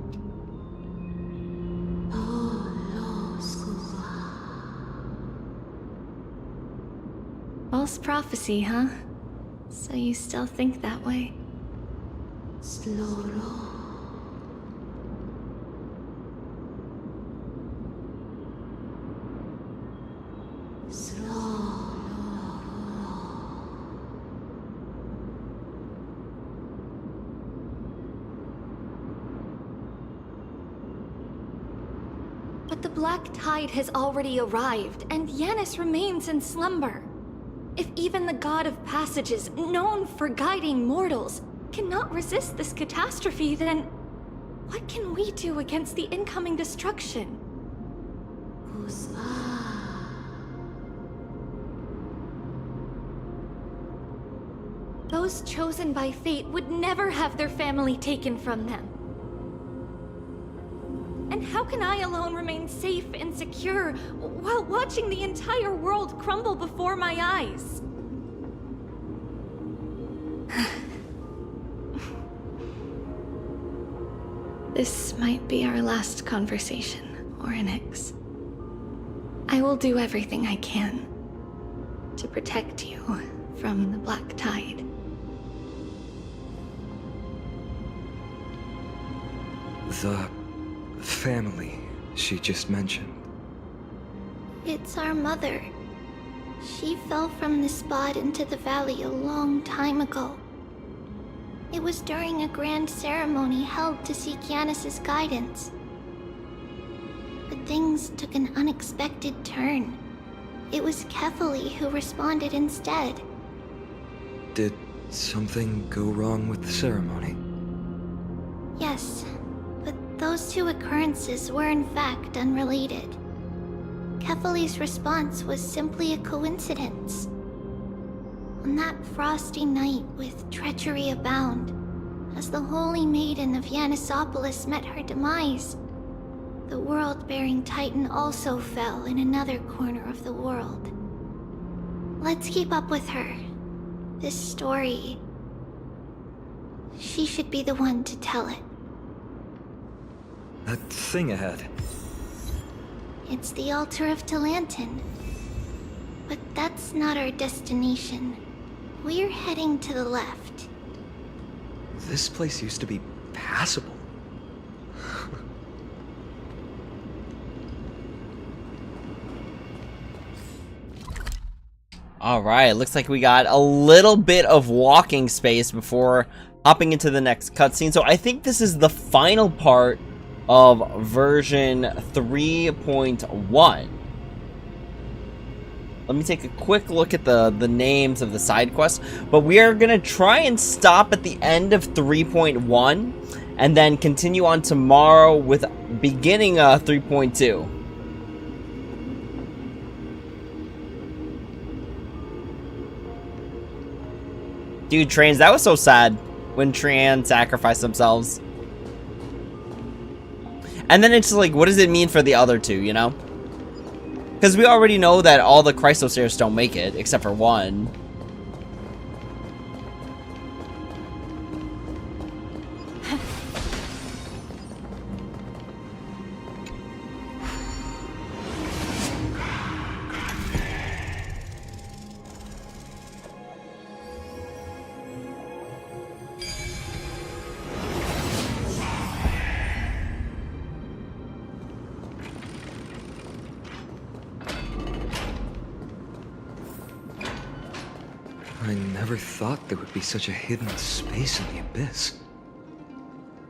False prophecy, huh? So you still think that way? But the Black Tide has already arrived, and Yanis remains in slumber. If even the God of Passages, known for guiding mortals, cannot resist this catastrophe, then what can we do against the incoming destruction? Those chosen by fate would never have their family taken from them. And how can I alone remain safe and secure while watching the entire world crumble before my eyes? This might be our last conversation, Orynyx. I will do everything I can to protect you from the Black Tide. The family she just mentioned. It's our mother. She fell from the spot into the valley a long time ago. It was during a grand ceremony held to seek Yanis' guidance. But things took an unexpected turn. It was Kefali who responded instead. Did something go wrong with the ceremony? Yes, but those two occurrences were in fact unrelated. Kefali's response was simply a coincidence. On that frosty night with treachery abound, as the Holy Maiden of Yanisopolis met her demise, the world-bearing Titan also fell in another corner of the world. Let's keep up with her. This story... she should be the one to tell it. That thing ahead. It's the altar of Talantin. But that's not our destination. We're heading to the left. This place used to be passable. Alright, looks like we got a little bit of walking space before hopping into the next cutscene. So I think this is the final part of version 3.1. Let me take a quick look at the names of the side quests. But we are going to try and stop at the end of 3.1 and then continue on tomorrow with beginning 3.2. Dude, Trans, that was so sad when Trans sacrificed themselves. And then it's like, what does it mean for the other two, you know? Because we already know that all the Chrysosairs don't make it, except for one. I never thought there would be such a hidden space in the Abyss.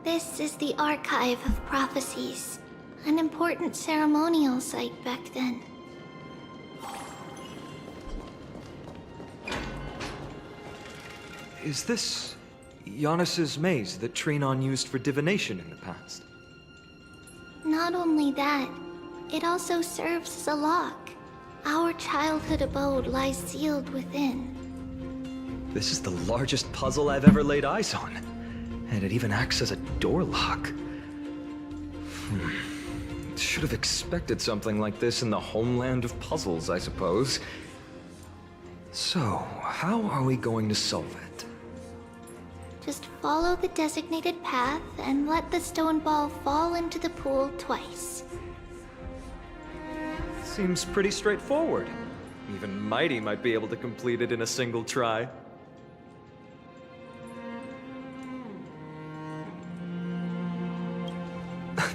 This is the Archive of Prophecies, an important ceremonial site back then. Is this Giannis's maze that Trinon used for divination in the past? Not only that, it also serves as a lock. Our childhood abode lies sealed within. This is the largest puzzle I've ever laid eyes on. And it even acts as a door lock. Should have expected something like this in the homeland of puzzles, I suppose. So, how are we going to solve it? Just follow the designated path and let the stone ball fall into the pool twice. Seems pretty straightforward. Even Mydei might be able to complete it in a single try.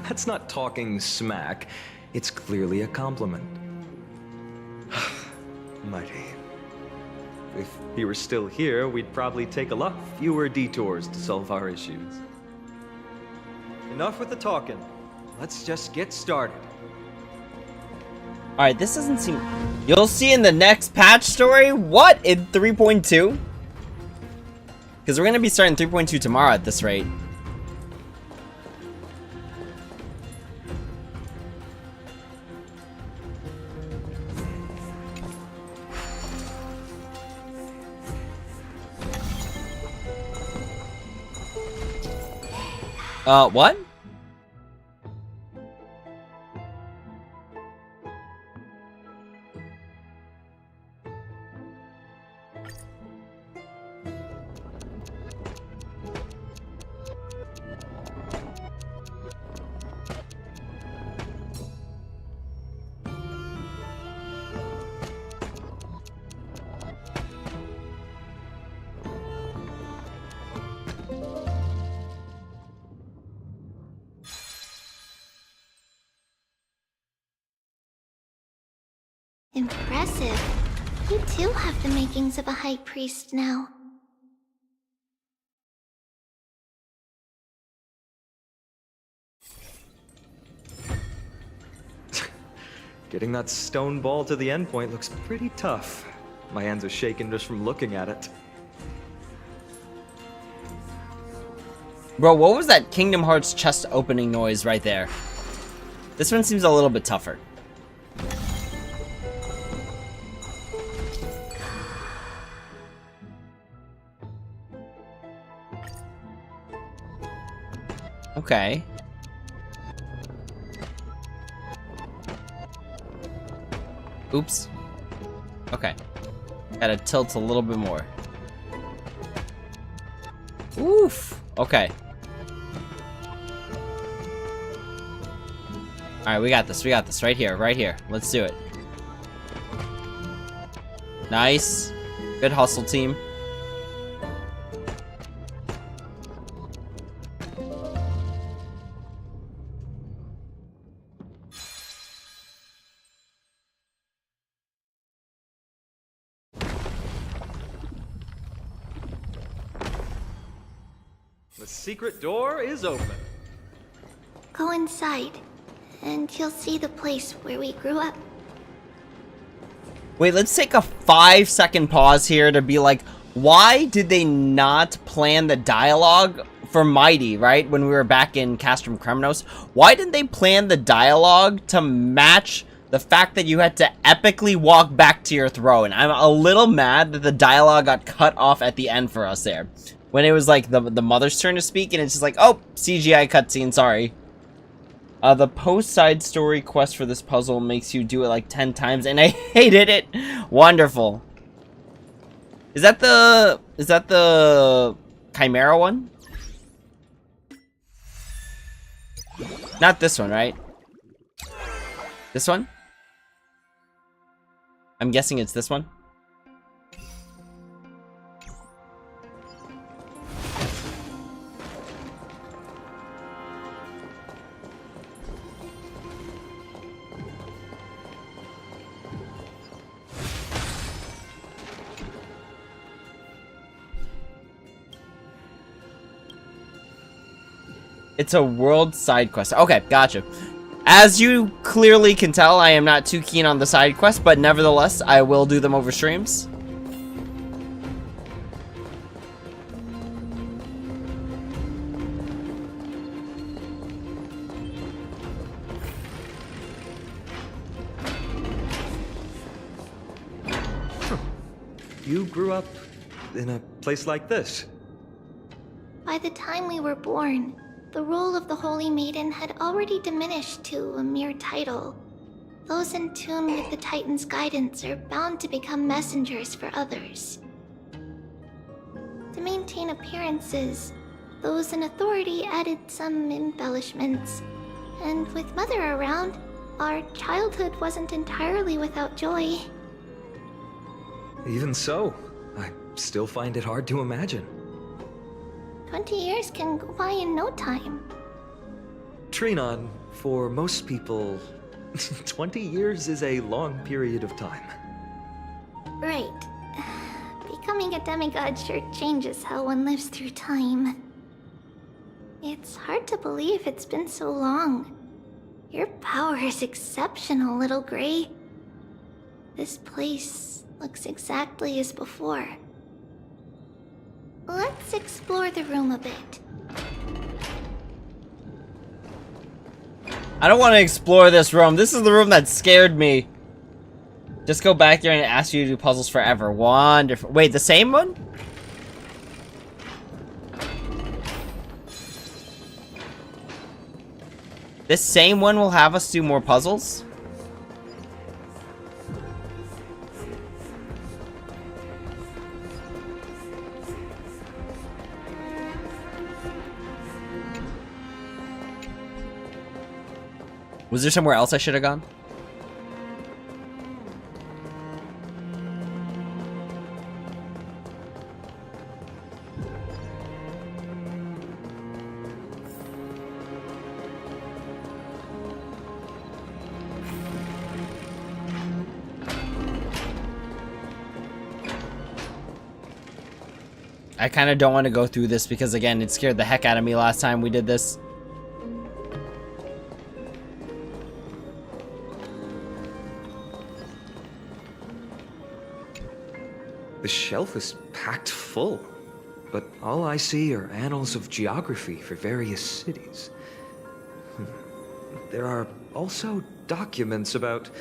That's not talking smack. It's clearly a compliment. Mydei. If he were still here, we'd probably take a lot fewer detours to solve our issues. Enough with the talking. Let's just get started. Alright, this doesn't seem... You'll see in the next patch story? What? In 3.2? Because we're going to be starting 3.2 tomorrow at this rate. What? Impressive. You too have the makings of a high priest now. Getting that stone ball to the endpoint looks pretty tough. My hands are shaking just from looking at it. Bro, what was that Kingdom Hearts chest opening noise right there? This one seems a little bit tougher. Okay. Oops. Okay. Gotta tilt a little bit more. Oof. Okay. Alright, we got this. We got this. Right here. Right here. Let's do it. Nice. Good hustle, team. The secret door is open. Go inside, and you'll see the place where we grew up. Wait, let's take a 5-second pause here to be like, why did they not plan the dialogue for Mydei, right? When we were back in Castrum Kremnos. Why didn't they plan the dialogue to match the fact that you had to epically walk back to your throne? I'm a little mad that the dialogue got cut off at the end for us there. When it was like the mother's turn to speak, and it's just like, oh, CGI cutscene, sorry. The post-side story quest for this puzzle makes you do it like 10 times, and I hated it. Wonderful. Is that the Chimera one? Not this one, right? This one? I'm guessing it's this one. It's a world side quest. Okay, gotcha. As you clearly can tell, I am not too keen on the side quests, but nevertheless, I will do them over streams. You grew up in a place like this? By the time we were born, the role of the Holy Maiden had already diminished to a mere title. Those in tune with the Titan's guidance are bound to become messengers for others. To maintain appearances, those in authority added some embellishments. And with Mother around, our childhood wasn't entirely without joy. Even so, I still find it hard to imagine. 20 years can go by in no time. Trinon, for most people, 20 years is a long period of time. Right. Becoming a demigod sure changes how one lives through time. It's hard to believe it's been so long. Your power is exceptional, Little Gray. This place looks exactly as before. Let's explore the room a bit. I don't want to explore this room. This is the room that scared me. Just go back there and ask you to do puzzles forever. Wonderful. Wait, the same one? This same one will have us do more puzzles? Was there somewhere else I should have gone? I kind of don't want to go through this because, again, it scared the heck out of me last time we did this. The shelf is packed full, but all I see are annals of geography for various cities. There are also documents about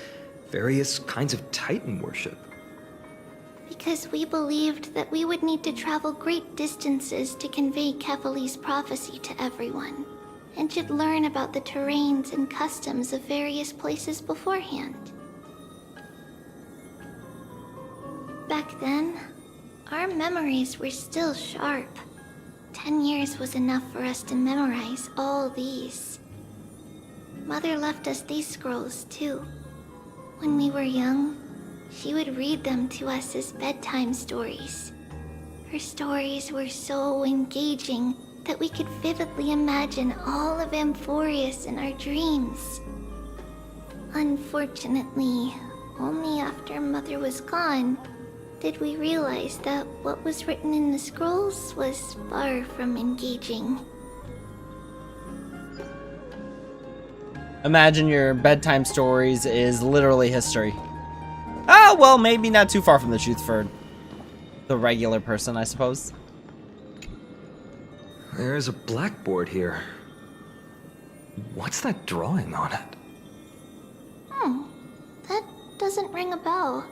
various kinds of Titan worship. Because we believed that we would need to travel great distances to convey Kefali's prophecy to everyone, and should learn about the terrains and customs of various places beforehand. Back then, our memories were still sharp. 10 years was enough for us to memorize all these. Mother left us these scrolls too. When we were young, she would read them to us as bedtime stories. Her stories were so engaging that we could vividly imagine all of Amphorius in our dreams. Unfortunately, only after Mother was gone did we realize that what was written in the scrolls was far from engaging. Imagine your bedtime stories is literally history. Ah, well, maybe not too far from the truth for the regular person, I suppose. There's a blackboard here. What's that drawing on it? That doesn't ring a bell.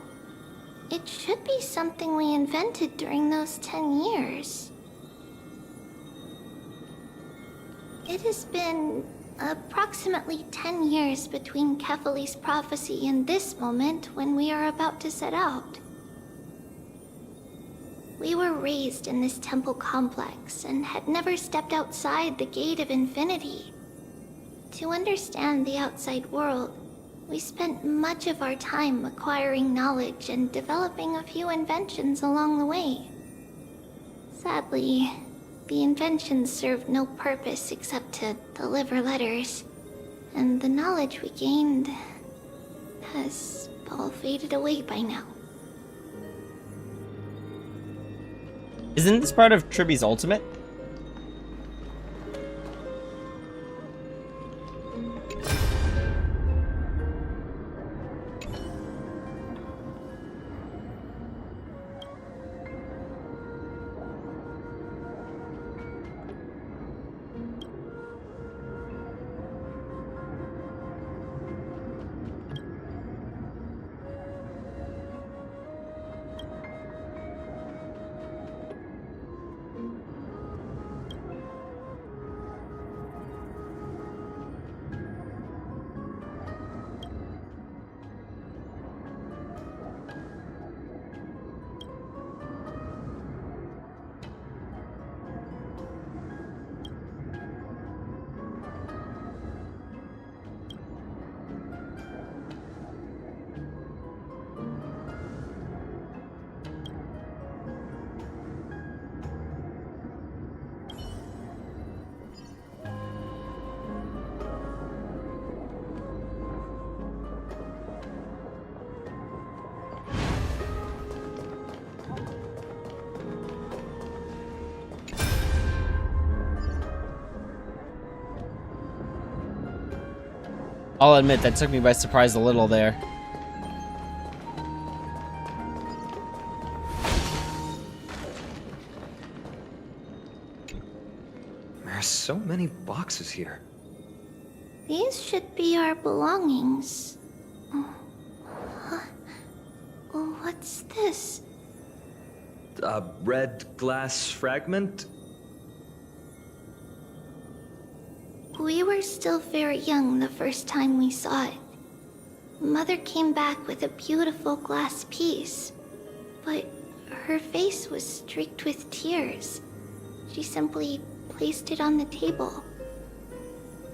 It should be something we invented during those 10 years. It has been approximately 10 years between Kefali's prophecy and this moment when we are about to set out. We were raised in this temple complex and had never stepped outside the gate of infinity. To understand the outside world, we spent much of our time acquiring knowledge and developing a few inventions along the way. Sadly, the inventions served no purpose except to deliver letters, and the knowledge we gained has all faded away by now. Isn't this part of Triby's ultimate? I'll admit that took me by surprise a little there. There's so many boxes here. These should be our belongings. What's this? A red glass fragment? We were still very young the first time we saw it. Mother came back with a beautiful glass piece, but her face was streaked with tears. She simply placed it on the table.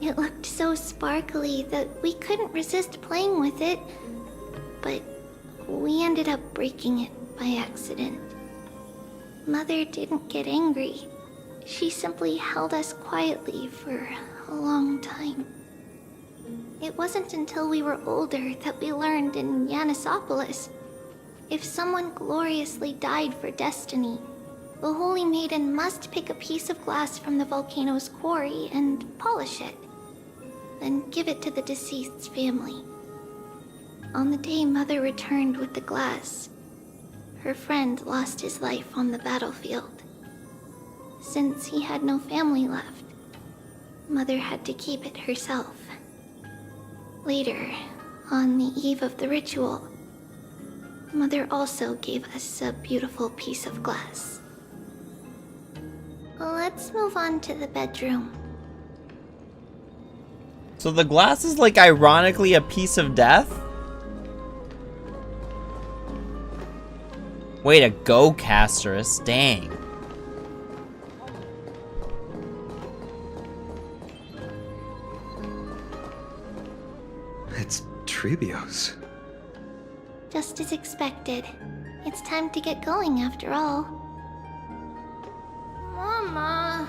It looked so sparkly that we couldn't resist playing with it, but we ended up breaking it by accident. Mother didn't get angry. She simply held us quietly for a long time. It wasn't until we were older that we learned in Yanissopolis, if someone gloriously died for destiny, the Holy Maiden must pick a piece of glass from the volcano's quarry and polish it, then give it to the deceased's family. On the day Mother returned with the glass, her friend lost his life on the battlefield. Since he had no family left, Mother had to keep it herself. Later, on the eve of the ritual, Mother also gave us a beautiful piece of glass. Let's move on to the bedroom. So the glass is like ironically a piece of death? Way to go, Krateros. Dang. It's Trebios. Just as expected. It's time to get going after all. Mama,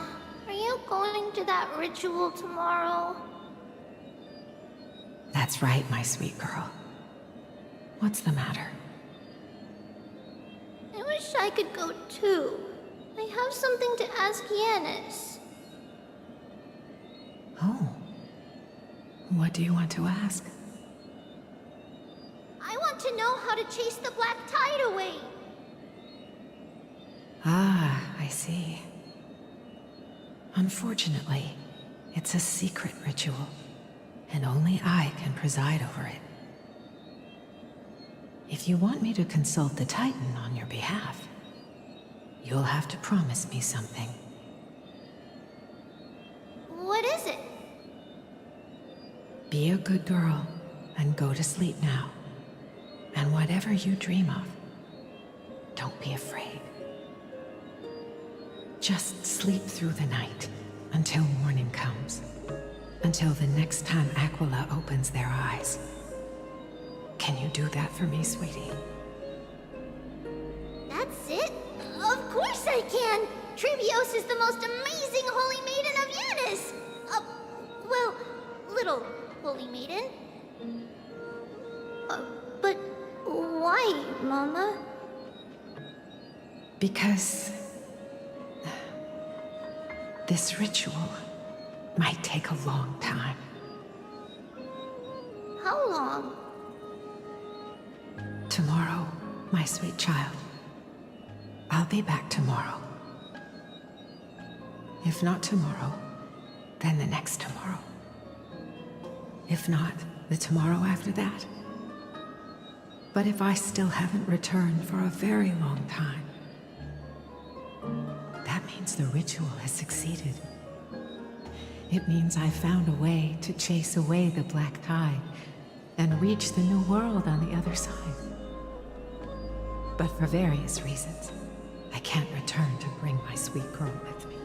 are you going to that ritual tomorrow? That's right, my sweet girl. What's the matter? I wish I could go too. I have something to ask Yanis. Oh. What do you want to ask? I want to know how to chase the black tide away. Ah, I see. Unfortunately, it's a secret ritual, and only I can preside over it. If you want me to consult the Titan on your behalf, you'll have to promise me something. What is it? Be a good girl and go to sleep now. And whatever you dream of, don't be afraid. Just sleep through the night until morning comes. Until the next time Aquila opens their eyes. Can you do that for me, sweetie? That's it? Of course I can! Trivios is the most amazing holy maiden of Yanis! Well, little holy maiden. But why, Mama? Because this ritual might take a long time. How long? Tomorrow, my sweet child. I'll be back tomorrow. If not tomorrow, then the next tomorrow. If not, the tomorrow after that. But if I still haven't returned for a very long time, that means the ritual has succeeded. It means I found a way to chase away the black tide and reach the new world on the other side. But for various reasons, I can't return to bring my sweet girl with me.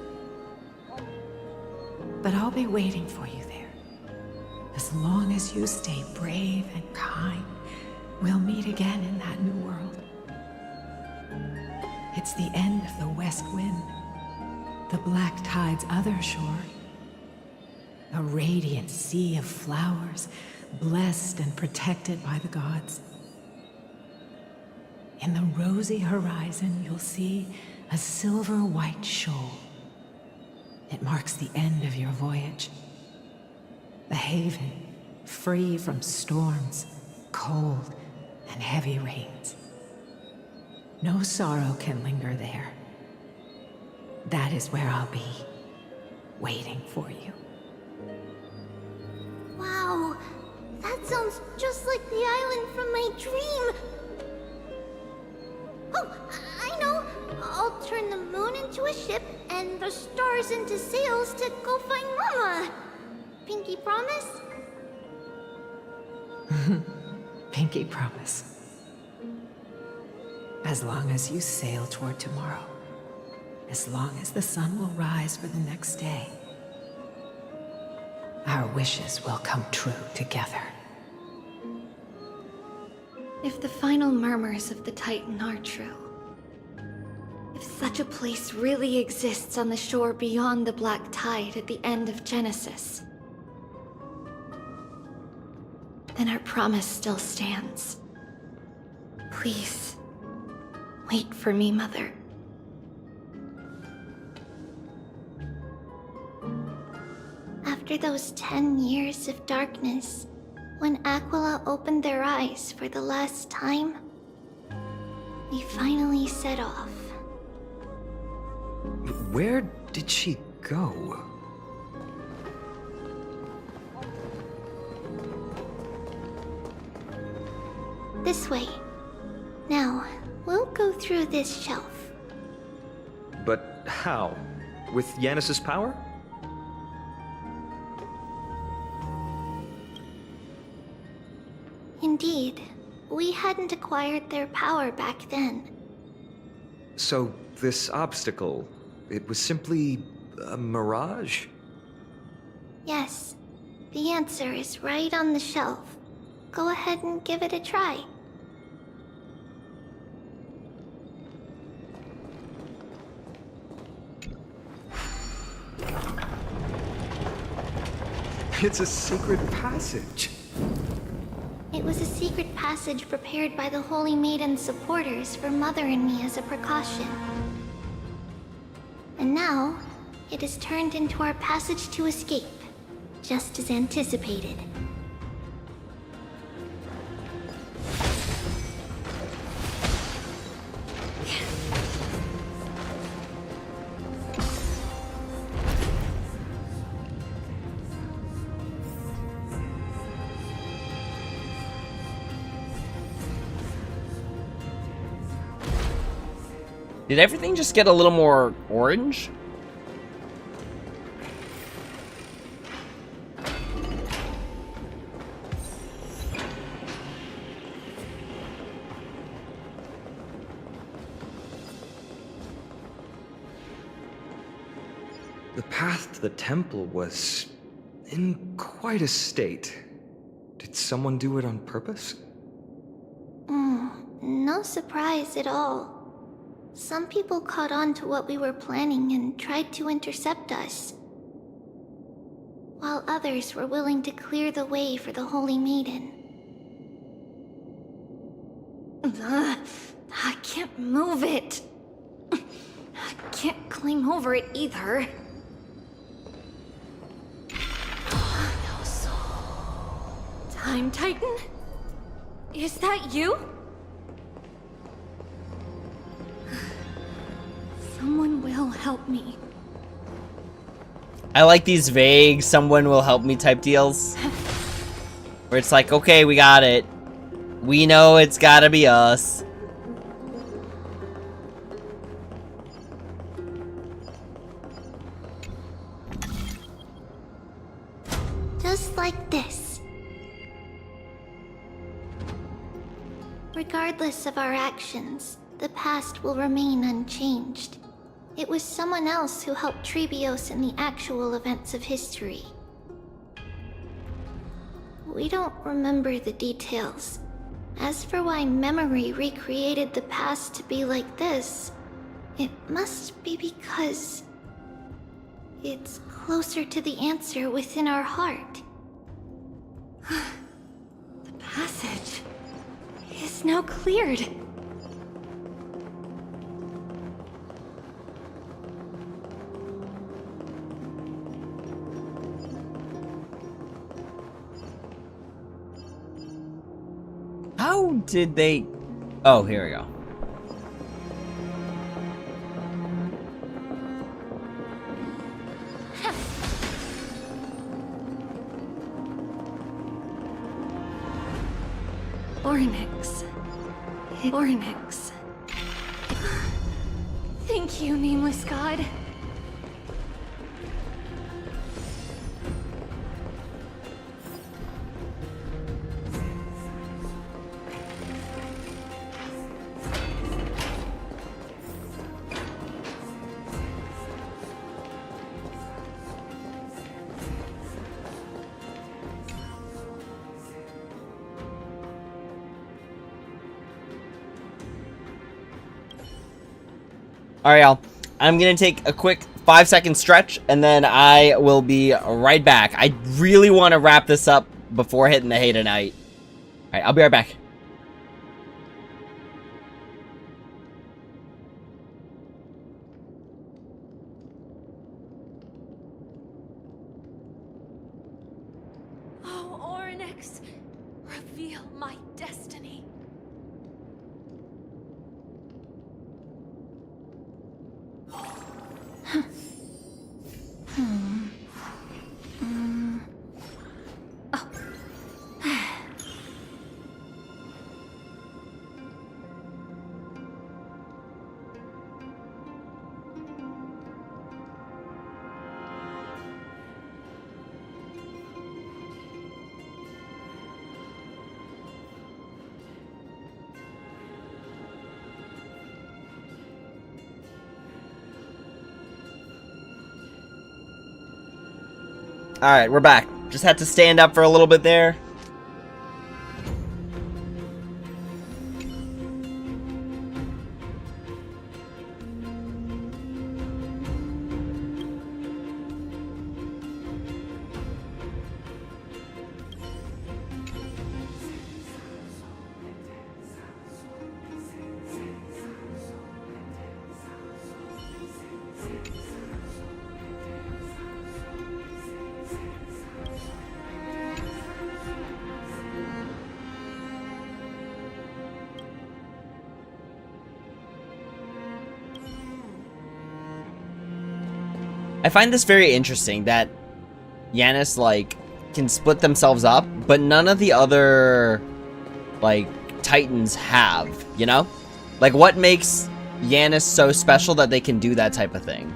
But I'll be waiting for you there. As long as you stay brave and kind, we'll meet again in that new world. It's the end of the west wind, the black tide's other shore. A radiant sea of flowers, blessed and protected by the gods. In the rosy horizon, you'll see a silver-white shoal. It marks the end of your voyage. A haven, free from storms, cold, and heavy rains. No sorrow can linger there. That is where I'll be, waiting for you. Wow, that sounds just like the island from my dream. Oh, I know. I'll turn the moon into a ship and the stars into sails to go find Mama. Pinky promise? Pinky promise. As long as you sail toward tomorrow. As long as the sun will rise for the next day. Our wishes will come true together. If the final murmurs of the Titan are true, if such a place really exists on the shore beyond the black tide at the end of Genesis, then our promise still stands. Please, wait for me, Mother. After those 10 years of darkness, when Aquila opened their eyes for the last time, we finally set off. Where did she go? This way. Now, we'll go through this shelf. But how? With Yanis's power? Indeed, we hadn't acquired their power back then. So, this obstacle, it was simply a mirage? Yes, the answer is right on the shelf. Go ahead and give it a try. It's a secret passage. It was a secret passage prepared by the Holy Maiden's supporters for Mother and me as a precaution. And now, it is turned into our passage to escape, just as anticipated. Did everything just get a little more orange? The path to the temple was in quite a state. Did someone do it on purpose? No surprise at all. Some people caught on to what we were planning and tried to intercept us, while others were willing to clear the way for the Holy Maiden. I can't move it. I can't climb over it either. Time Titan? Is that you? Someone will help me. I like these vague "someone will help me" type deals. Where it's like, okay, we got it. We know it's gotta be us. Just like this. Regardless of our actions, the past will remain unchanged. It was someone else who helped Trebios in the actual events of history. We don't remember the details. As for why memory recreated the past to be like this, it must be because it's closer to the answer within our heart. The passage is now cleared. How did they... Oh, here we go. Ornyx. Ornyx. Thank you, nameless god. Alright, y'all. I'm gonna take a quick 5-second stretch, and then I will be right back. I really want to wrap this up before hitting the hay tonight. Alright, I'll be right back. Oh, Ornyx, reveal my destiny. Alright, we're back. Just had to stand up for a little bit there. I find this very interesting that Yanis, like, can split themselves up, but none of the other, like, Titans have, you know? Like, what makes Yanis so special that they can do that type of thing?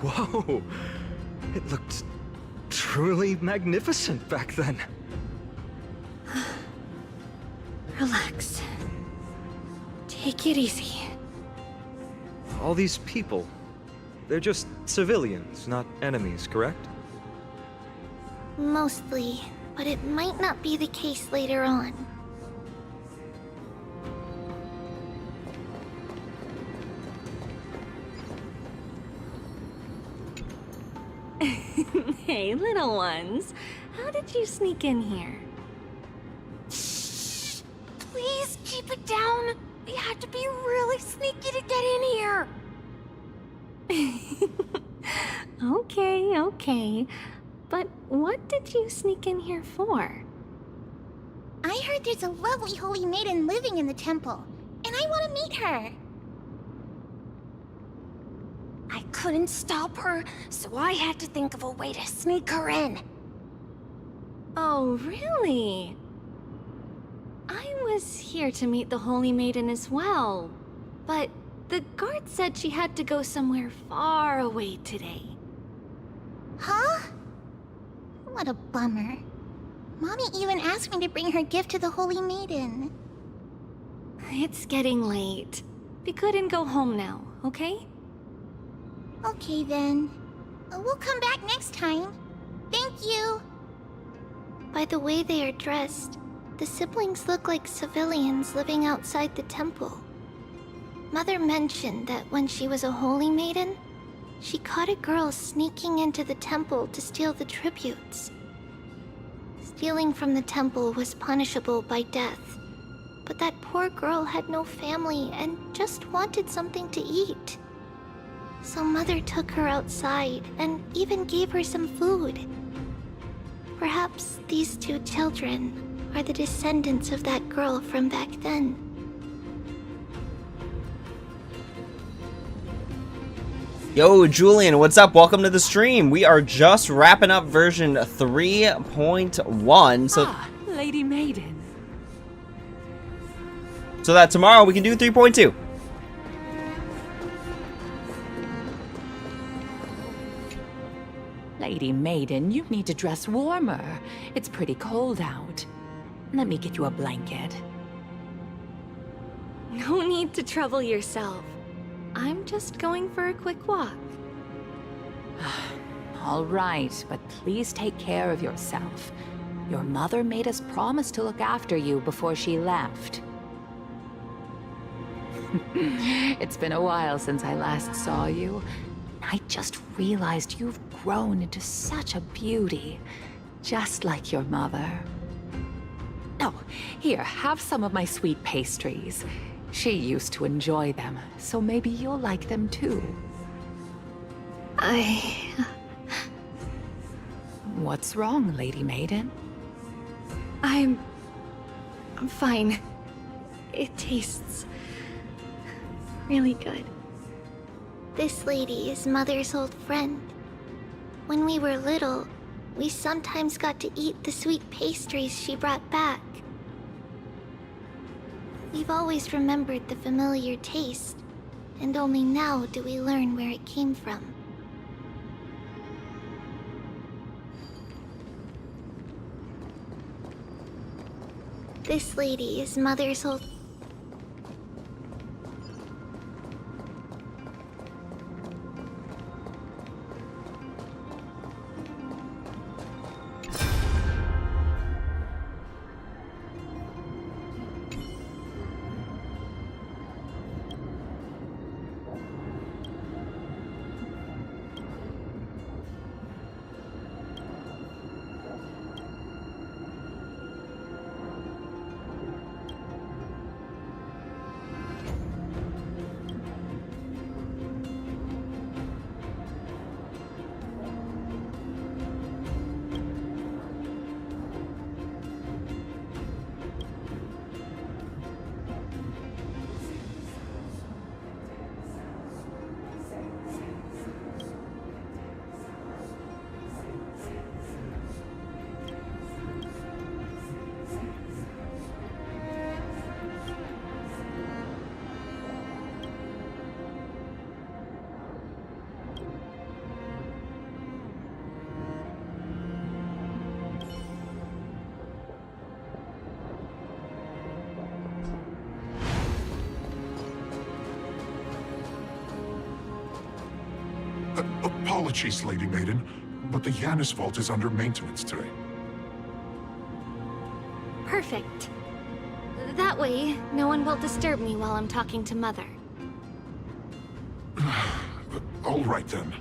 Whoa! It looked truly magnificent back then. Relax. Take it easy. All these people, they're just civilians, not enemies, correct? Mostly, but it might not be the case later on. Hey, little ones. How did you sneak in here? Shh! Please keep it down. We had to be really sneaky to get in here. Okay. But what did you sneak in here for? I heard there's a lovely holy maiden living in the temple, and I want to meet her. I couldn't stop her, so I had to think of a way to sneak her in. Oh, really? I was here to meet the holy maiden as well, but the guard said she had to go somewhere far away today. Huh? What a bummer. Mommy even asked me to bring her gift to the holy maiden. It's getting late. We couldn't go home now, okay? Okay then. We'll come back next time. Thank you. By the way they are dressed, the siblings look like civilians living outside the temple. Mother mentioned that when she was a holy maiden, she caught a girl sneaking into the temple to steal the tributes. Stealing from the temple was punishable by death, but that poor girl had no family and just wanted something to eat. So Mother took her outside and even gave her some food. Perhaps these two children are the descendants of that girl from back then. Yo, Julian, what's up? Welcome to the stream. We are just wrapping up version 3.1. Lady Maiden. So that tomorrow we can do 3.2. Lady Maiden, you need to dress warmer. It's pretty cold out. Let me get you a blanket. No need to trouble yourself. I'm just going for a quick walk. All right, but please take care of yourself. Your mother made us promise to look after you before she left. It's been a while since I last saw you. I just realized you've grown into such a beauty, just like your mother. Oh, here, have some of my sweet pastries. She used to enjoy them, so maybe you'll like them too. What's wrong, Lady Maiden? I'm fine. It tastes really good. This lady is Mother's old friend. When we were little, we sometimes got to eat the sweet pastries she brought back. We've always remembered the familiar taste, and only now do we learn where it came from. This lady is Mother's old... Apologies, Lady Maiden, but the Janus Vault is under maintenance today. Perfect. That way, no one will disturb me while I'm talking to Mother. All right then.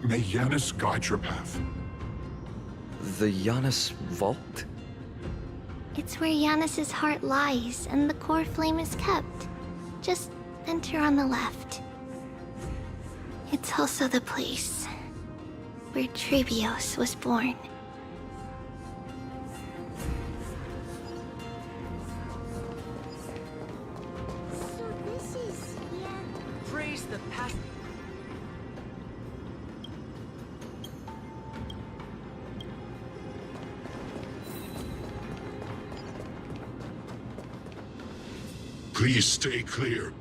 May Janus guide your path. The Janus Vault? It's where Janus's heart lies and the core flame is kept. Just enter on the left. It's also the place where Trebios was born. So this is... Praise the past. Please stay clear.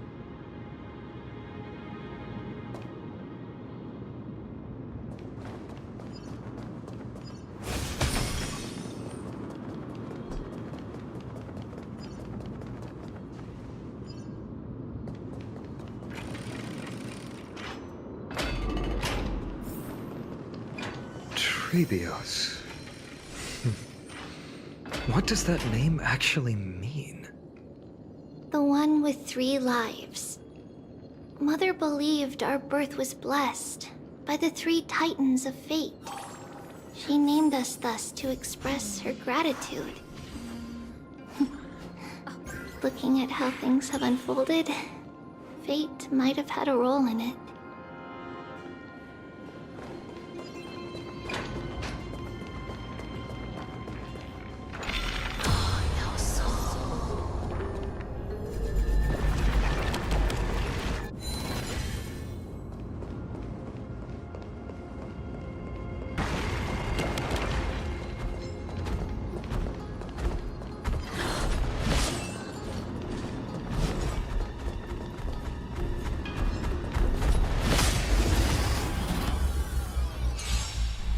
Trebios. What does that name actually mean? The one with 3 lives. Mother believed our birth was blessed by the 3 titans of fate. She named us thus to express her gratitude. Looking at how things have unfolded, fate might have had a role in it.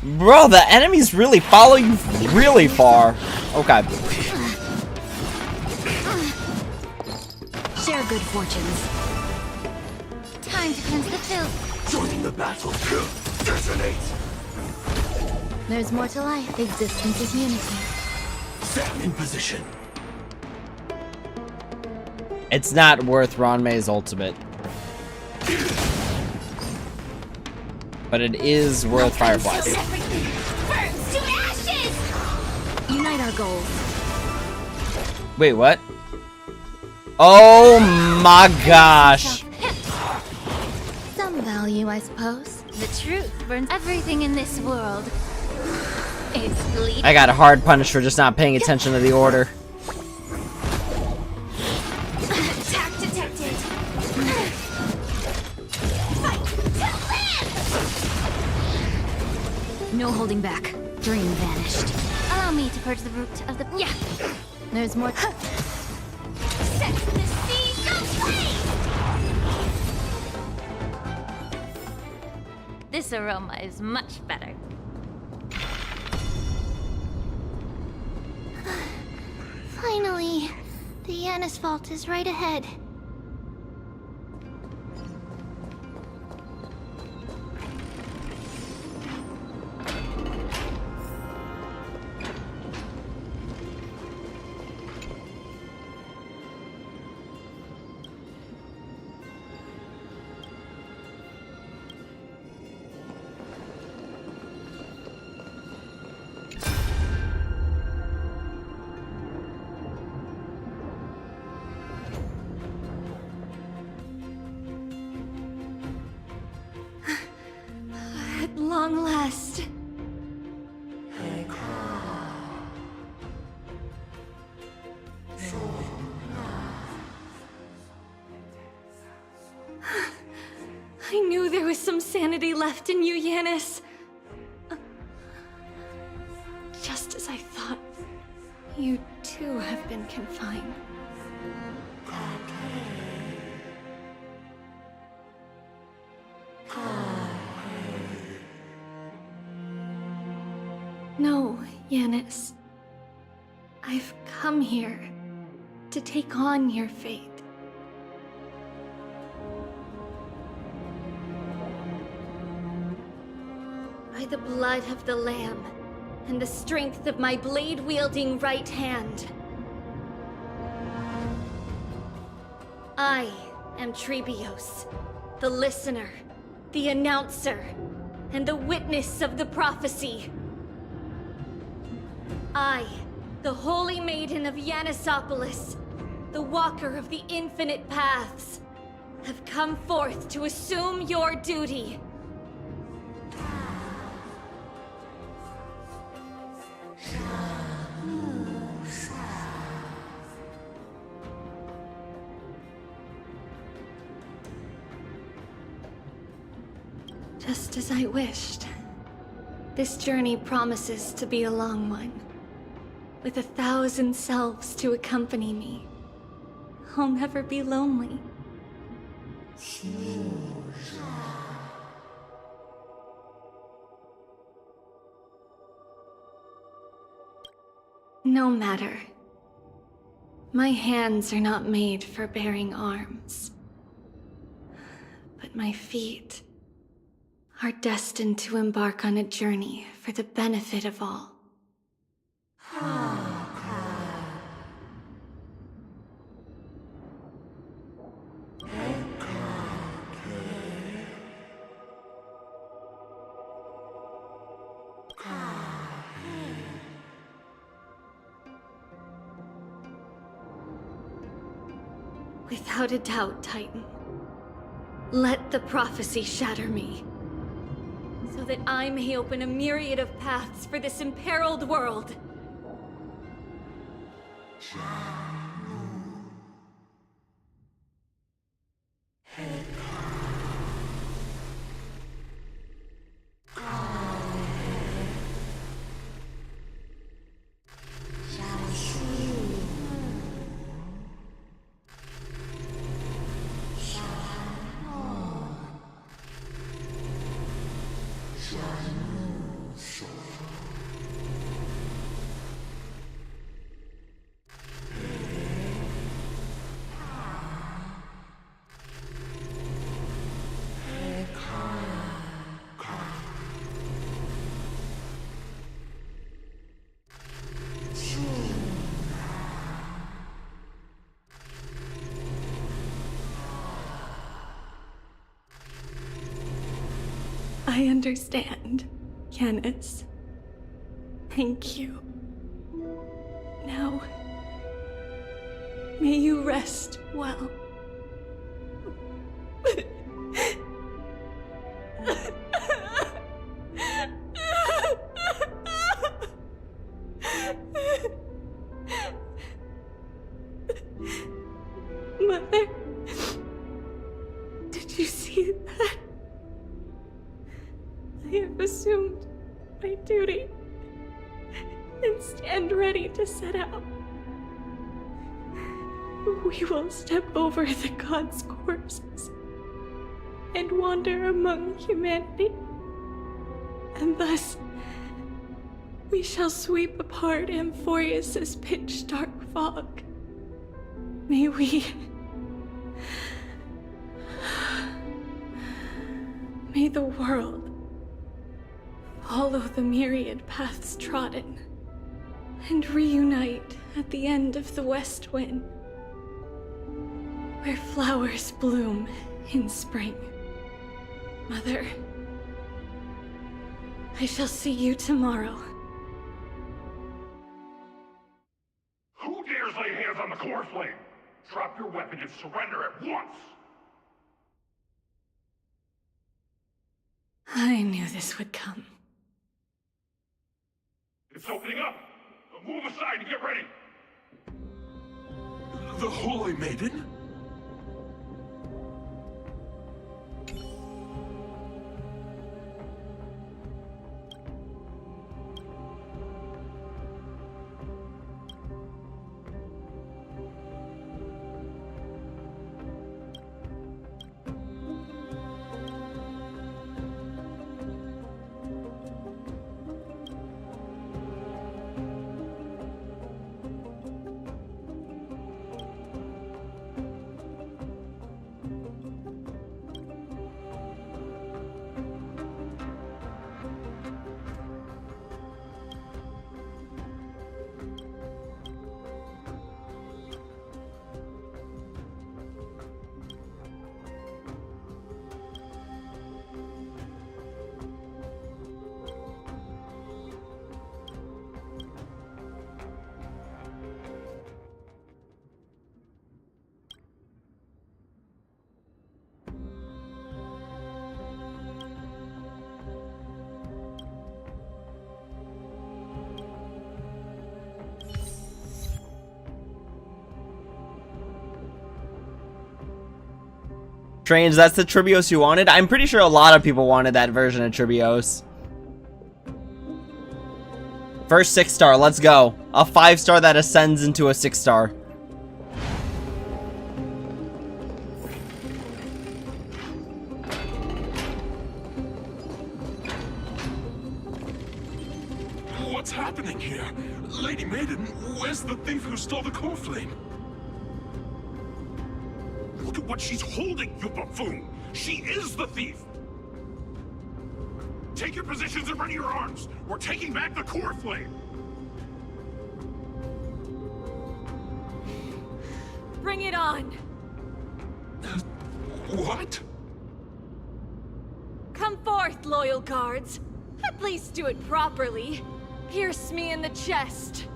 Bro, the enemies really follow you really far. Okay. Share good fortunes. Time to cleanse the filth. Joining the battle. Detonate. There's more to life. Existence is unity. Stand in position. It's not worth Ranmei's ultimate. But it is worth Fireflies. Burns to ashes! Unite our goals. Wait, what? Oh my gosh. Some value, I suppose. The truth burns everything in this world. It's bleeding. I got a hard punish for just not paying attention to the order. Attack detected. Fight to live! No holding back. Dream vanished. Allow me to purge the root of the... Yeah. There's more. Set the seas aflame! This aroma is much better. Finally, the Janus Vault is right ahead. At long last. I knew there was some sanity left in you, Janus. Just as I thought, you too have been confined. No, Janus. I've come here to take on your fate. By the blood of the Lamb, and the strength of my blade-wielding right hand. I am Trebios, the listener, the announcer, and the witness of the prophecy. I, the Holy Maiden of Yanisopolis, the Walker of the Infinite Paths, have come forth to assume your duty. Just as I wished. This journey promises to be a long one, with 1,000 selves to accompany me. I'll never be lonely. No matter. My hands are not made for bearing arms. But my feet are destined to embark on a journey for the benefit of all. Without a doubt, Titan. Let the prophecy shatter me, so that I may open a myriad of paths for this imperiled world. I understand, Yanis. Thank you. Now, may you rest well. Mother, did you see that? I have assumed my duty and stand ready to set out. We will step over the gods' corpses and wander among humanity, and thus we shall sweep apart Amphorius's pitch-dark fog. May the world follow the myriad paths trodden, and reunite at the end of the west wind, where flowers bloom in spring. Mother, I shall see you tomorrow. Who dares lay hands on the core flame? Drop your weapon and surrender at once! I knew this would come. It's opening up! Move aside and get ready! The Holy Maiden? Trains, that's the Tribios you wanted? I'm pretty sure a lot of people wanted that version of Tribios. First 6-star, let's go. A 5-star that ascends into a 6-star. What's happening here? Lady Maiden, where's the thief who stole the core flame? Look at what she's holding, you buffoon! She is the thief! Take your positions and ready your arms! We're taking back the core flame! Bring it on! What? Come forth, loyal guards. At least do it properly. Pierce me in the chest.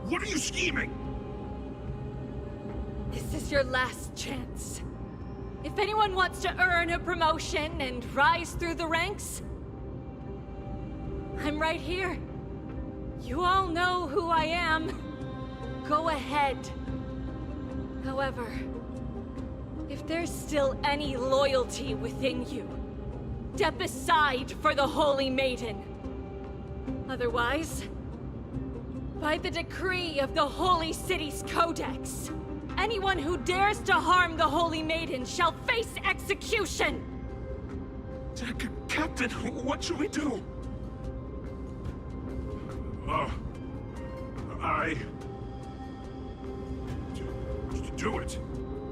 What are you scheming? This is your last chance. If anyone wants to earn a promotion and rise through the ranks, I'm right here. You all know who I am. Go ahead. However, if there's still any loyalty within you, step aside for the Holy Maiden. Otherwise, by the decree of the Holy City's Codex, anyone who dares to harm the Holy Maiden shall face execution! Captain, what should we do? Do it!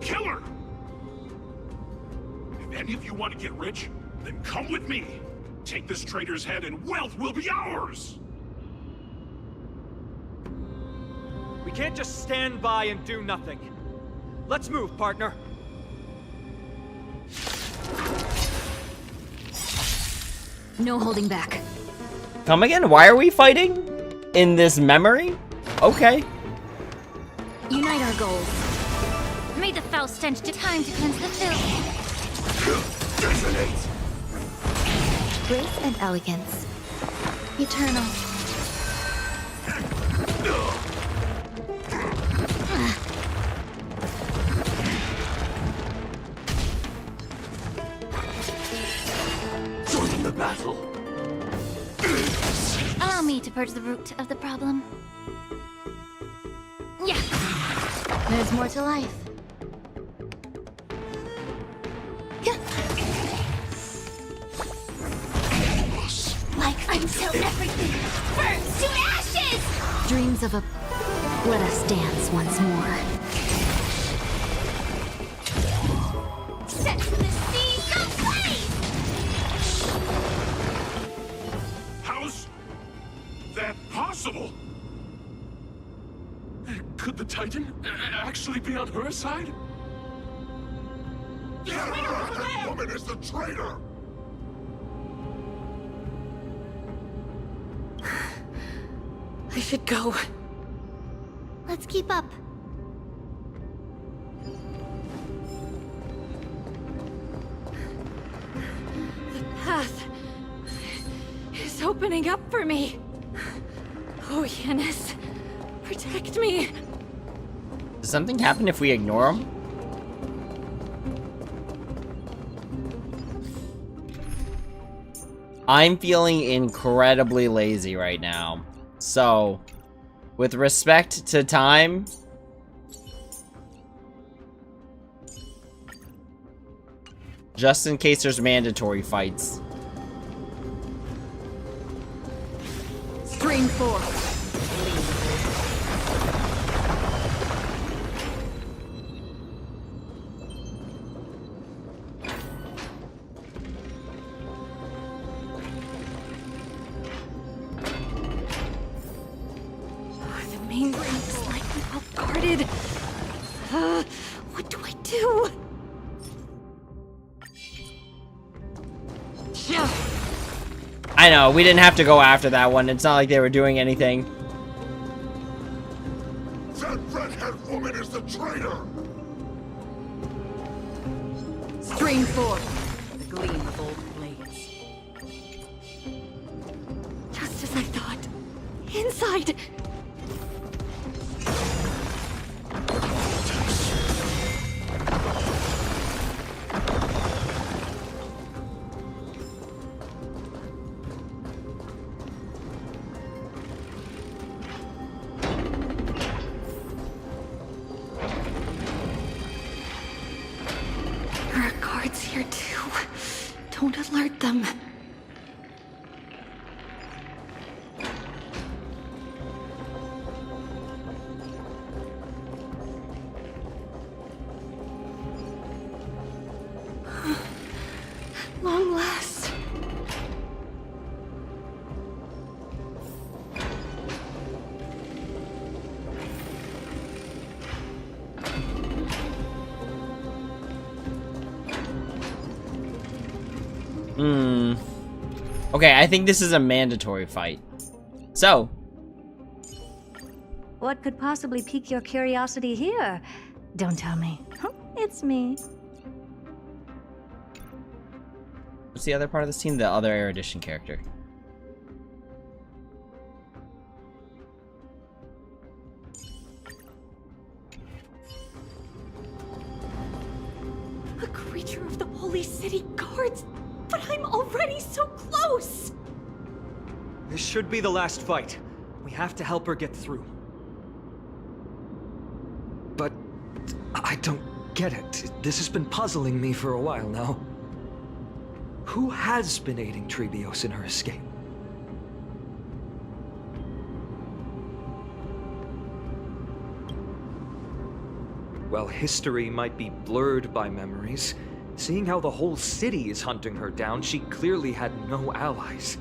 Kill her! If any of you want to get rich, then come with me! Take this traitor's head and wealth will be ours! We can't just stand by and do nothing. Let's move, partner. No holding back. Come again? Why are we fighting? In this memory? Okay. Unite our goals. May the foul stench to time to cleanse the filth. Detonate! Grace and elegance. Eternal. Joining the battle. Allow me to purge the root of the problem. Yeah. There's more to life. Like until everything burns to ashes! Dreams of a... Let us dance once more. Set the seas aflame! How's that possible? Could the Titan actually be on her side? That woman is the traitor! I should go. Let's keep up. The path is opening up for me. Oh, Yanis, protect me. Does something happen if we ignore him? I'm feeling incredibly lazy right now. So, with respect to time, just in case there's mandatory fights. Stream 4. The main ring is likely well guarded. What do I do? I know, we didn't have to go after that one. It's not like they were doing anything. That red-haired woman is the traitor! Stream 4. The gleam of old blades. Just as I thought. Inside! guards here too. Don't alert them. Long last. Okay, I think this is a mandatory fight. So. What could possibly pique your curiosity here? Don't tell me. It's me. What's the other part of this team? The other erudition character. A creature of the Holy City Guards! But I'm already so close! This should be the last fight. We have to help her get through. But I don't get it. This has been puzzling me for a while now. Who has been aiding Trebios in her escape? Well, history might be blurred by memories. Seeing how the whole city is hunting her down, she clearly had no allies.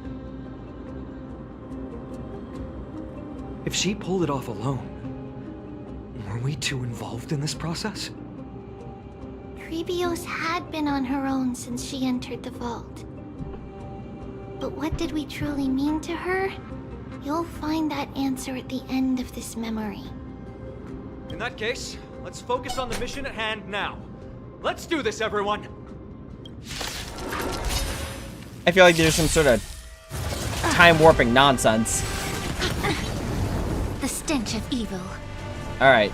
If she pulled it off alone, were we too involved in this process? Trebios had been on her own since she entered the vault. But what did we truly mean to her? You'll find that answer at the end of this memory. In that case, let's focus on the mission at hand now. Let's do this, everyone! I feel like there's some sort of time warping nonsense. The stench of evil. Alright.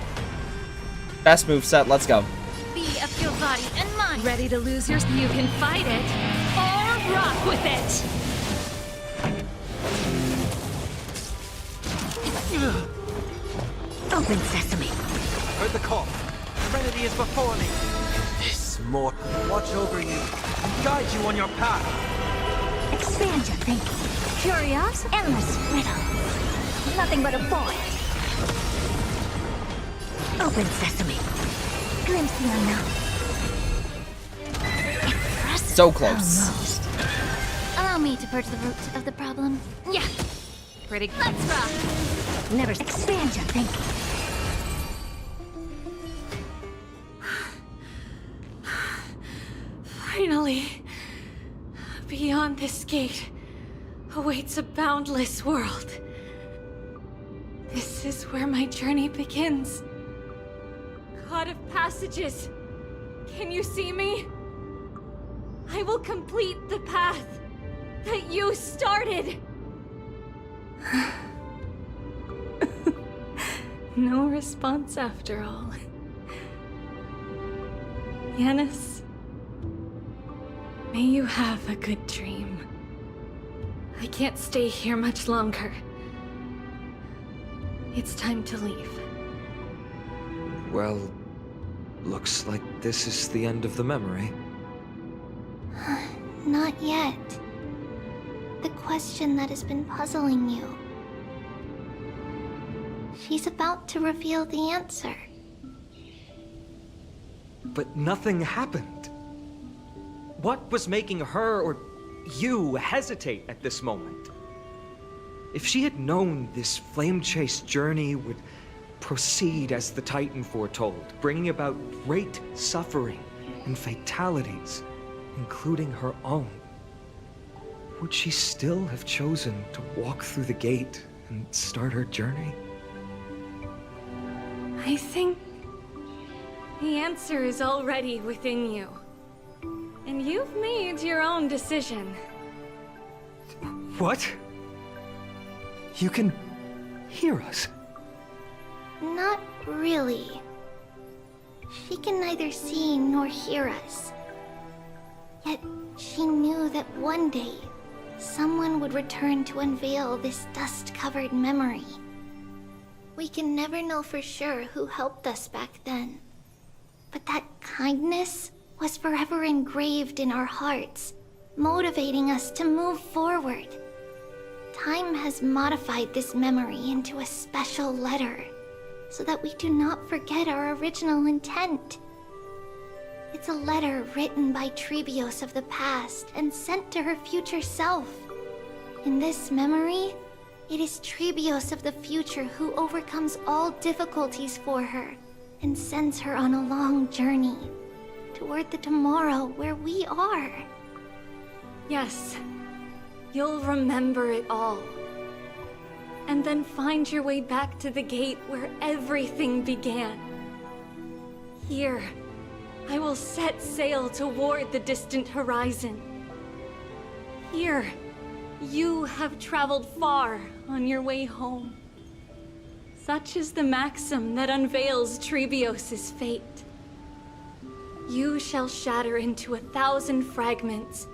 Best move set, let's go. Be of your body and mind. Ready to lose yours? You can fight it, or rock with it! Open sesame. Heard the call. Trinity is before me. This more watch over you and guide you on your path. Expand your thinking. Curious, endless riddle. Nothing but a void. Open sesame. Glimpse the unknown. Impressive. So close. Almost. Allow me to purge the root of the problem. Yeah. Pretty. Let's rock. Never expand your thinking. Finally, beyond this gate awaits a boundless world. This is where my journey begins. God of passages, can you see me? I will complete the path that you started. No response after all. Yanis, may you have a good dream. I can't stay here much longer. It's time to leave. Well, looks like this is the end of the memory. Not yet. The question that has been puzzling you. She's about to reveal the answer. But nothing happened. What was making her or you hesitate at this moment? If she had known this flame chase journey would proceed as the Titan foretold, bringing about great suffering and fatalities, including her own, would she still have chosen to walk through the gate and start her journey? I think the answer is already within you. And you've made your own decision. What? You can hear us? Not really. She can neither see nor hear us. Yet she knew that one day, someone would return to unveil this dust-covered memory. We can never know for sure who helped us back then. But that kindness was forever engraved in our hearts, motivating us to move forward. Time has modified this memory into a special letter, so that we do not forget our original intent. It's a letter written by Trebios of the past and sent to her future self. In this memory, it is Trebios of the future who overcomes all difficulties for her and sends her on a long journey toward the tomorrow where we are. Yes, you'll remember it all. And then find your way back to the gate where everything began. Here, I will set sail toward the distant horizon. Here, you have traveled far on your way home. Such is the maxim that unveils Trebios' fate. You shall shatter into 1,000 fragments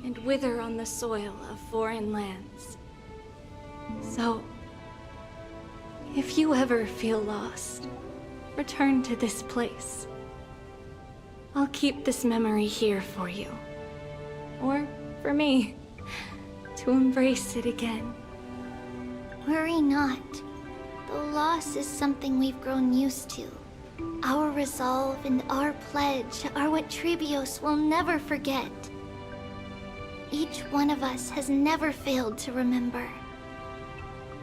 and wither on the soil of foreign lands. So, if you ever feel lost, return to this place. I'll keep this memory here for you. Or for me, to embrace it again. Worry not. Though loss is something we've grown used to, our resolve and our pledge are what Trebios will never forget. Each one of us has never failed to remember.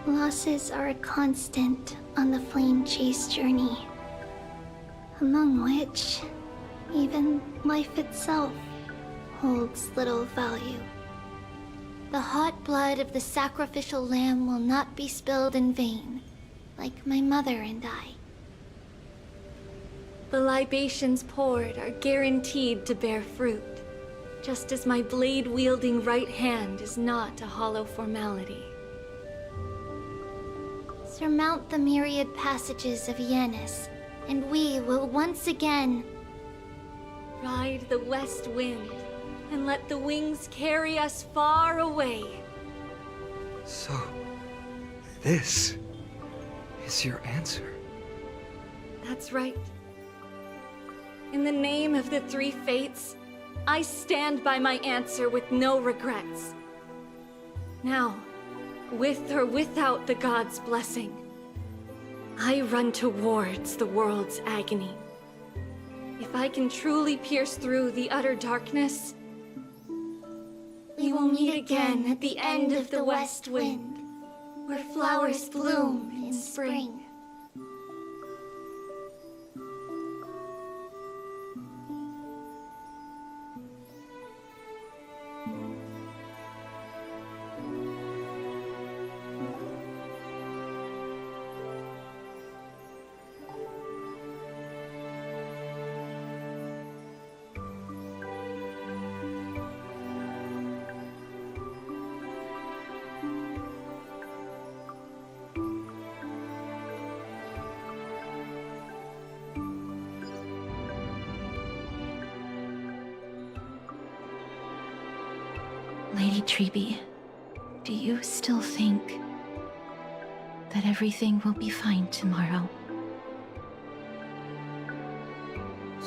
Losses are a constant on the Flame Chase journey, among which even life itself holds little value. The hot blood of the sacrificial lamb will not be spilled in vain, like my mother and I. The libations poured are guaranteed to bear fruit, just as my blade-wielding right hand is not a hollow formality. Surmount the myriad passages of Yanis, and we will once again ride the west wind and let the wings carry us far away. So, this is your answer. That's right. In the name of the three fates, I stand by my answer with no regrets. Now, with or without the god's blessing, I run towards the world's agony. If I can truly pierce through the utter darkness, we will meet again at the end of the west wind, where flowers bloom in spring. Lady Trebi, do you still think that everything will be fine tomorrow?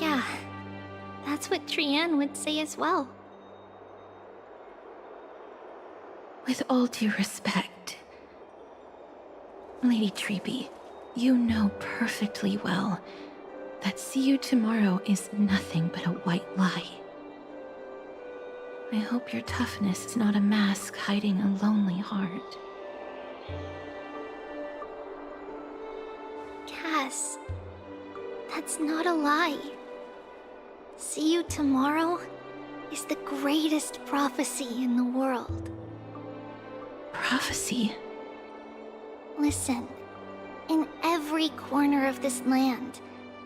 Yeah, that's what Trianne would say as well. With all due respect, Lady Trebi, you know perfectly well that see you tomorrow is nothing but a white lie. I hope your toughness is not a mask hiding a lonely heart. Cass, that's not a lie. See you tomorrow is the greatest prophecy in the world. Prophecy? Listen, in every corner of this land,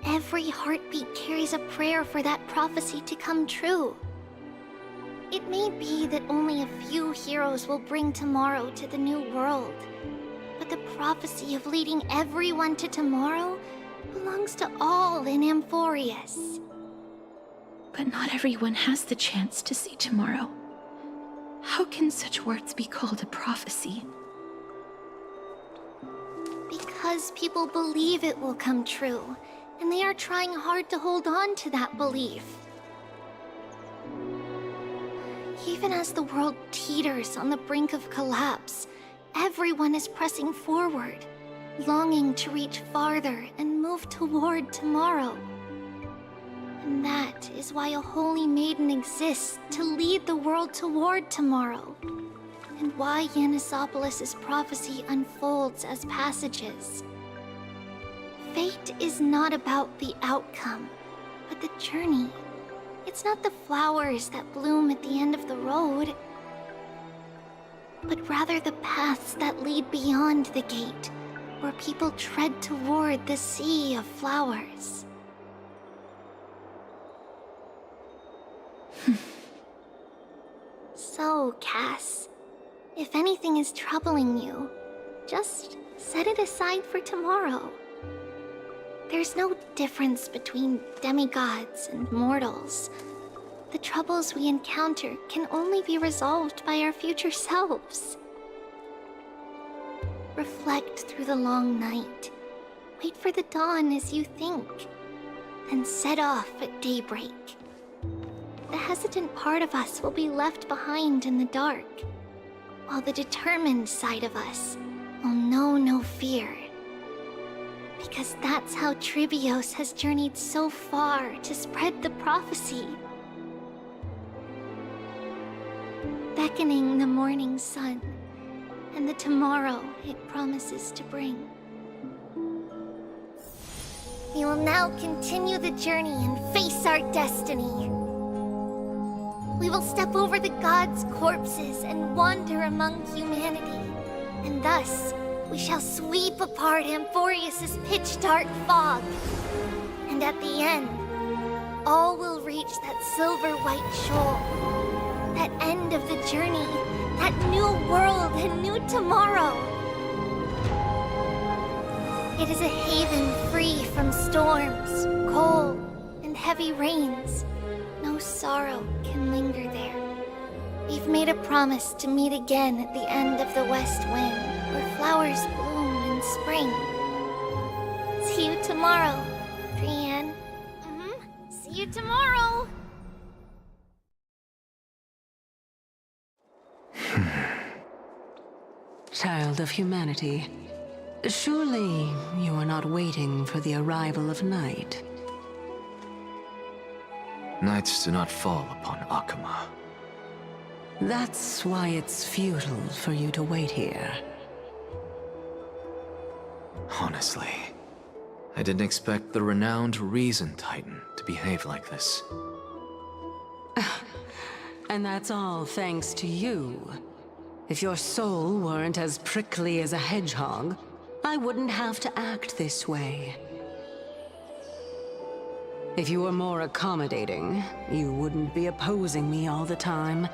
every heartbeat carries a prayer for that prophecy to come true. It may be that only a few heroes will bring tomorrow to the new world, but the prophecy of leading everyone to tomorrow belongs to all in Amphorius. But not everyone has the chance to see tomorrow. How can such words be called a prophecy? Because people believe it will come true, and they are trying hard to hold on to that belief. Even as the world teeters on the brink of collapse, everyone is pressing forward, longing to reach farther and move toward tomorrow. And that is why a holy maiden exists to lead the world toward tomorrow, and why Yanisopoulos' prophecy unfolds as passages. Fate is not about the outcome, but the journey. It's not the flowers that bloom at the end of the road, but rather the paths that lead beyond the gate, where people tread toward the sea of flowers. So, Cass, if anything is troubling you, just set it aside for tomorrow. There's no difference between demigods and mortals. The troubles we encounter can only be resolved by our future selves. Reflect through the long night. Wait for the dawn as you think. Then set off at daybreak. The hesitant part of us will be left behind in the dark, while the determined side of us will know no fear. Because that's how Tribios has journeyed so far to spread the prophecy. Beckoning the morning sun, and the tomorrow it promises to bring. We will now continue the journey and face our destiny. We will step over the gods' corpses and wander among humanity, and thus we shall sweep apart Amphorius' pitch-dark fog. And at the end, all will reach that silver-white shoal. That end of the journey, that new world and new tomorrow. It is a haven free from storms, cold, and heavy rains. No sorrow can linger there. We've made a promise to meet again at the end of the west wind, where flowers bloom in spring. See you tomorrow, Brienne. See you tomorrow! Child of humanity, surely you are not waiting for the arrival of night. Nights do not fall upon Akama. That's why it's futile for you to wait here. Honestly, I didn't expect the renowned Reason Titan to behave like this. And that's all thanks to you. If your soul weren't as prickly as a hedgehog, I wouldn't have to act this way. If you were more accommodating, you wouldn't be opposing me all the time,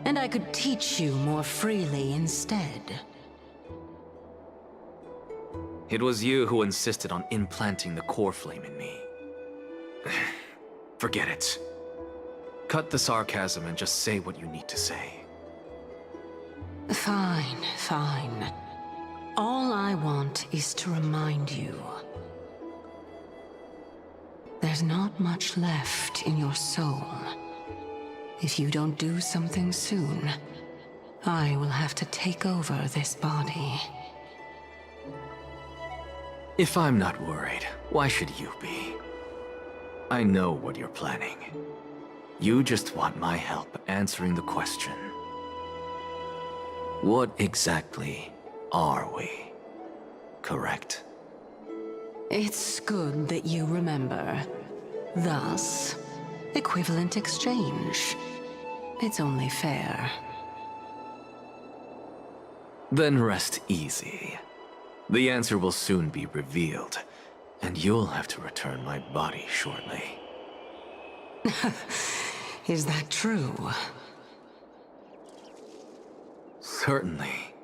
and I could teach you more freely instead. It was you who insisted on implanting the core flame in me. Forget it. Cut the sarcasm and just say what you need to say. Fine, fine. All I want is to remind you. There's not much left in your soul. If you don't do something soon, I will have to take over this body. If I'm not worried, why should you be? I know what you're planning. You just want my help answering the question. What exactly are we? Correct? It's good that you remember. Thus, equivalent exchange. It's only fair. Then rest easy. The answer will soon be revealed, and you'll have to return my body shortly. Is that true? Certainly.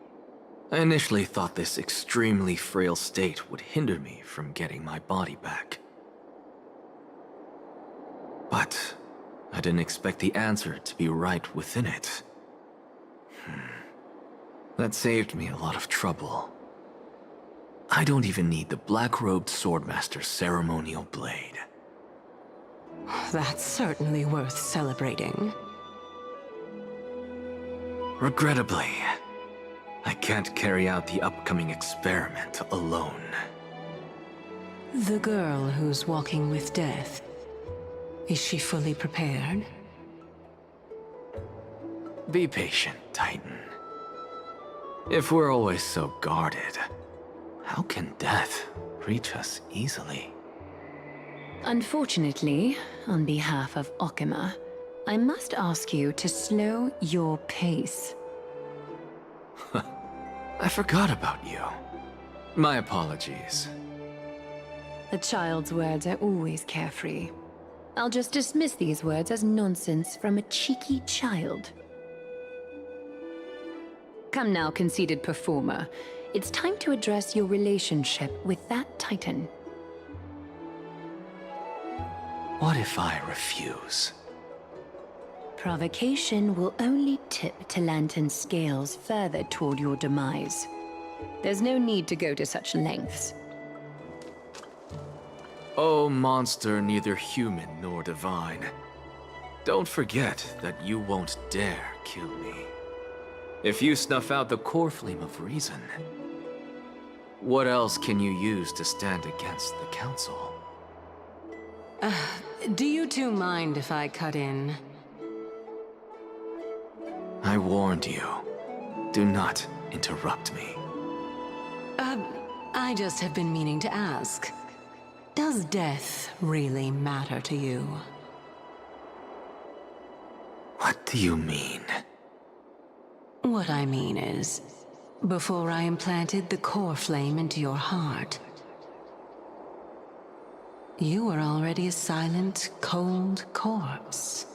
I initially thought this extremely frail state would hinder me from getting my body back. But I didn't expect the answer to be right within it. That saved me a lot of trouble. I don't even need the black-robed swordmaster's ceremonial blade. That's certainly worth celebrating. Regrettably, I can't carry out the upcoming experiment alone. The girl who's walking with death, is she fully prepared? Be patient, Titan. If we're always so guarded, how can death reach us easily? Unfortunately, on behalf of Okima, I must ask you to slow your pace. I forgot about you. My apologies. A child's words are always carefree. I'll just dismiss these words as nonsense from a cheeky child. Come now, conceited performer. It's time to address your relationship with that Titan. What if I refuse? Provocation will only tip Talantan's scales further toward your demise. There's no need to go to such lengths. Oh, monster neither human nor divine. Don't forget that you won't dare kill me. If you snuff out the core flame of reason, what else can you use to stand against the Council? Do you two mind if I cut in? I warned you. Do not interrupt me. I just have been meaning to ask. Does death really matter to you? What do you mean? What I mean is, before I implanted the core flame into your heart, you were already a silent, cold corpse.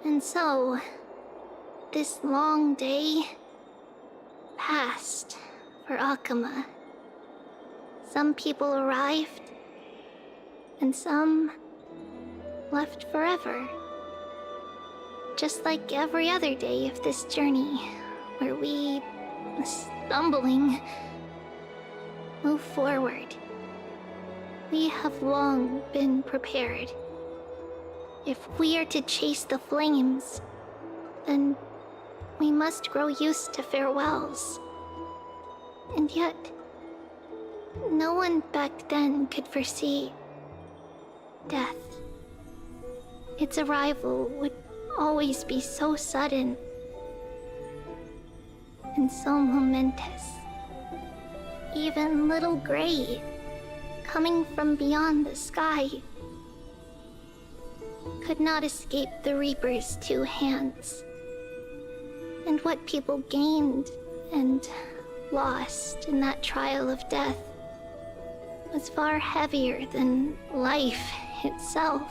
And so, this long day passed for Akama. Some people arrived, and some left forever. Just like every other day of this journey, where we, stumbling, move forward. We have long been prepared. If we are to chase the flames, then We must grow used to farewells. And yet, no one back then could foresee death. Its arrival would always be so sudden and so momentous. Even little Gray, coming from beyond the sky, could not escape the Reaper's two hands. And what people gained and lost in that trial of death was far heavier than life itself.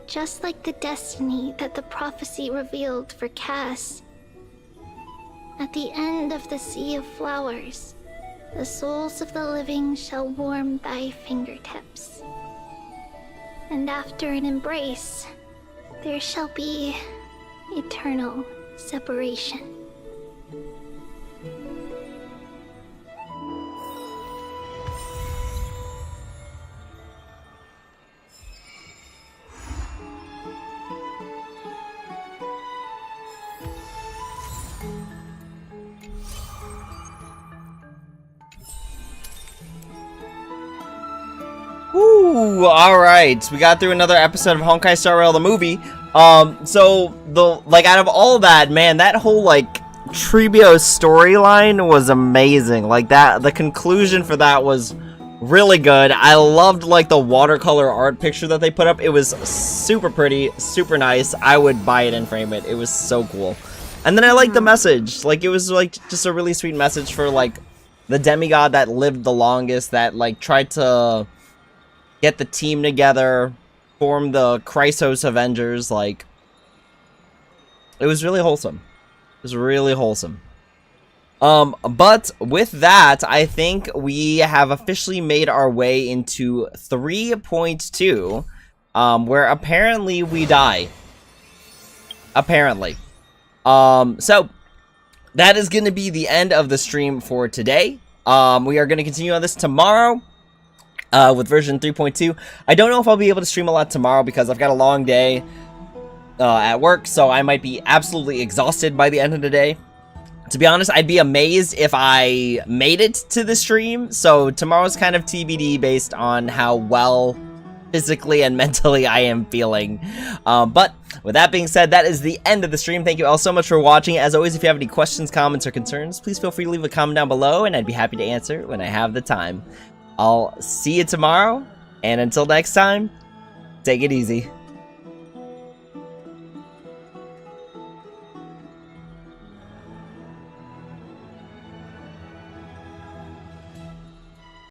Just like the destiny that the prophecy revealed for Cass. At the end of the Sea of Flowers, the souls of the living shall warm thy fingertips. And after an embrace, there shall be eternal separation. Ooh, alright. We got through another episode of Honkai Star Rail the movie. So, out of all that, man, that whole, Trebio storyline was amazing. The conclusion for that was really good. I loved, the watercolor art picture that they put up. It was super pretty, super nice. I would buy it and frame it. It was so cool. And then I liked the message. It was, just a really sweet message for, the demigod that lived the longest, that, tried to get the team together, form the Krateros Avengers. It was really wholesome. It was really wholesome. But with that, I think we have officially made our way into 3.2, where apparently we die. Apparently. So that is going to be the end of the stream for today. We are going to continue on this tomorrow. With version 3.2. I don't know if I'll be able to stream a lot tomorrow because I've got a long day at work, so I might be absolutely exhausted by the end of the day. To be honest, I'd be amazed if I made it to the stream, so tomorrow's kind of TBD based on how well physically and mentally I am feeling. But with that being said, that is the end of the stream. Thank you all so much for watching. As always, if you have any questions, comments, or concerns, please feel free to leave a comment down below, and I'd be happy to answer when I have the time. I'll see you tomorrow, and until next time, take it easy.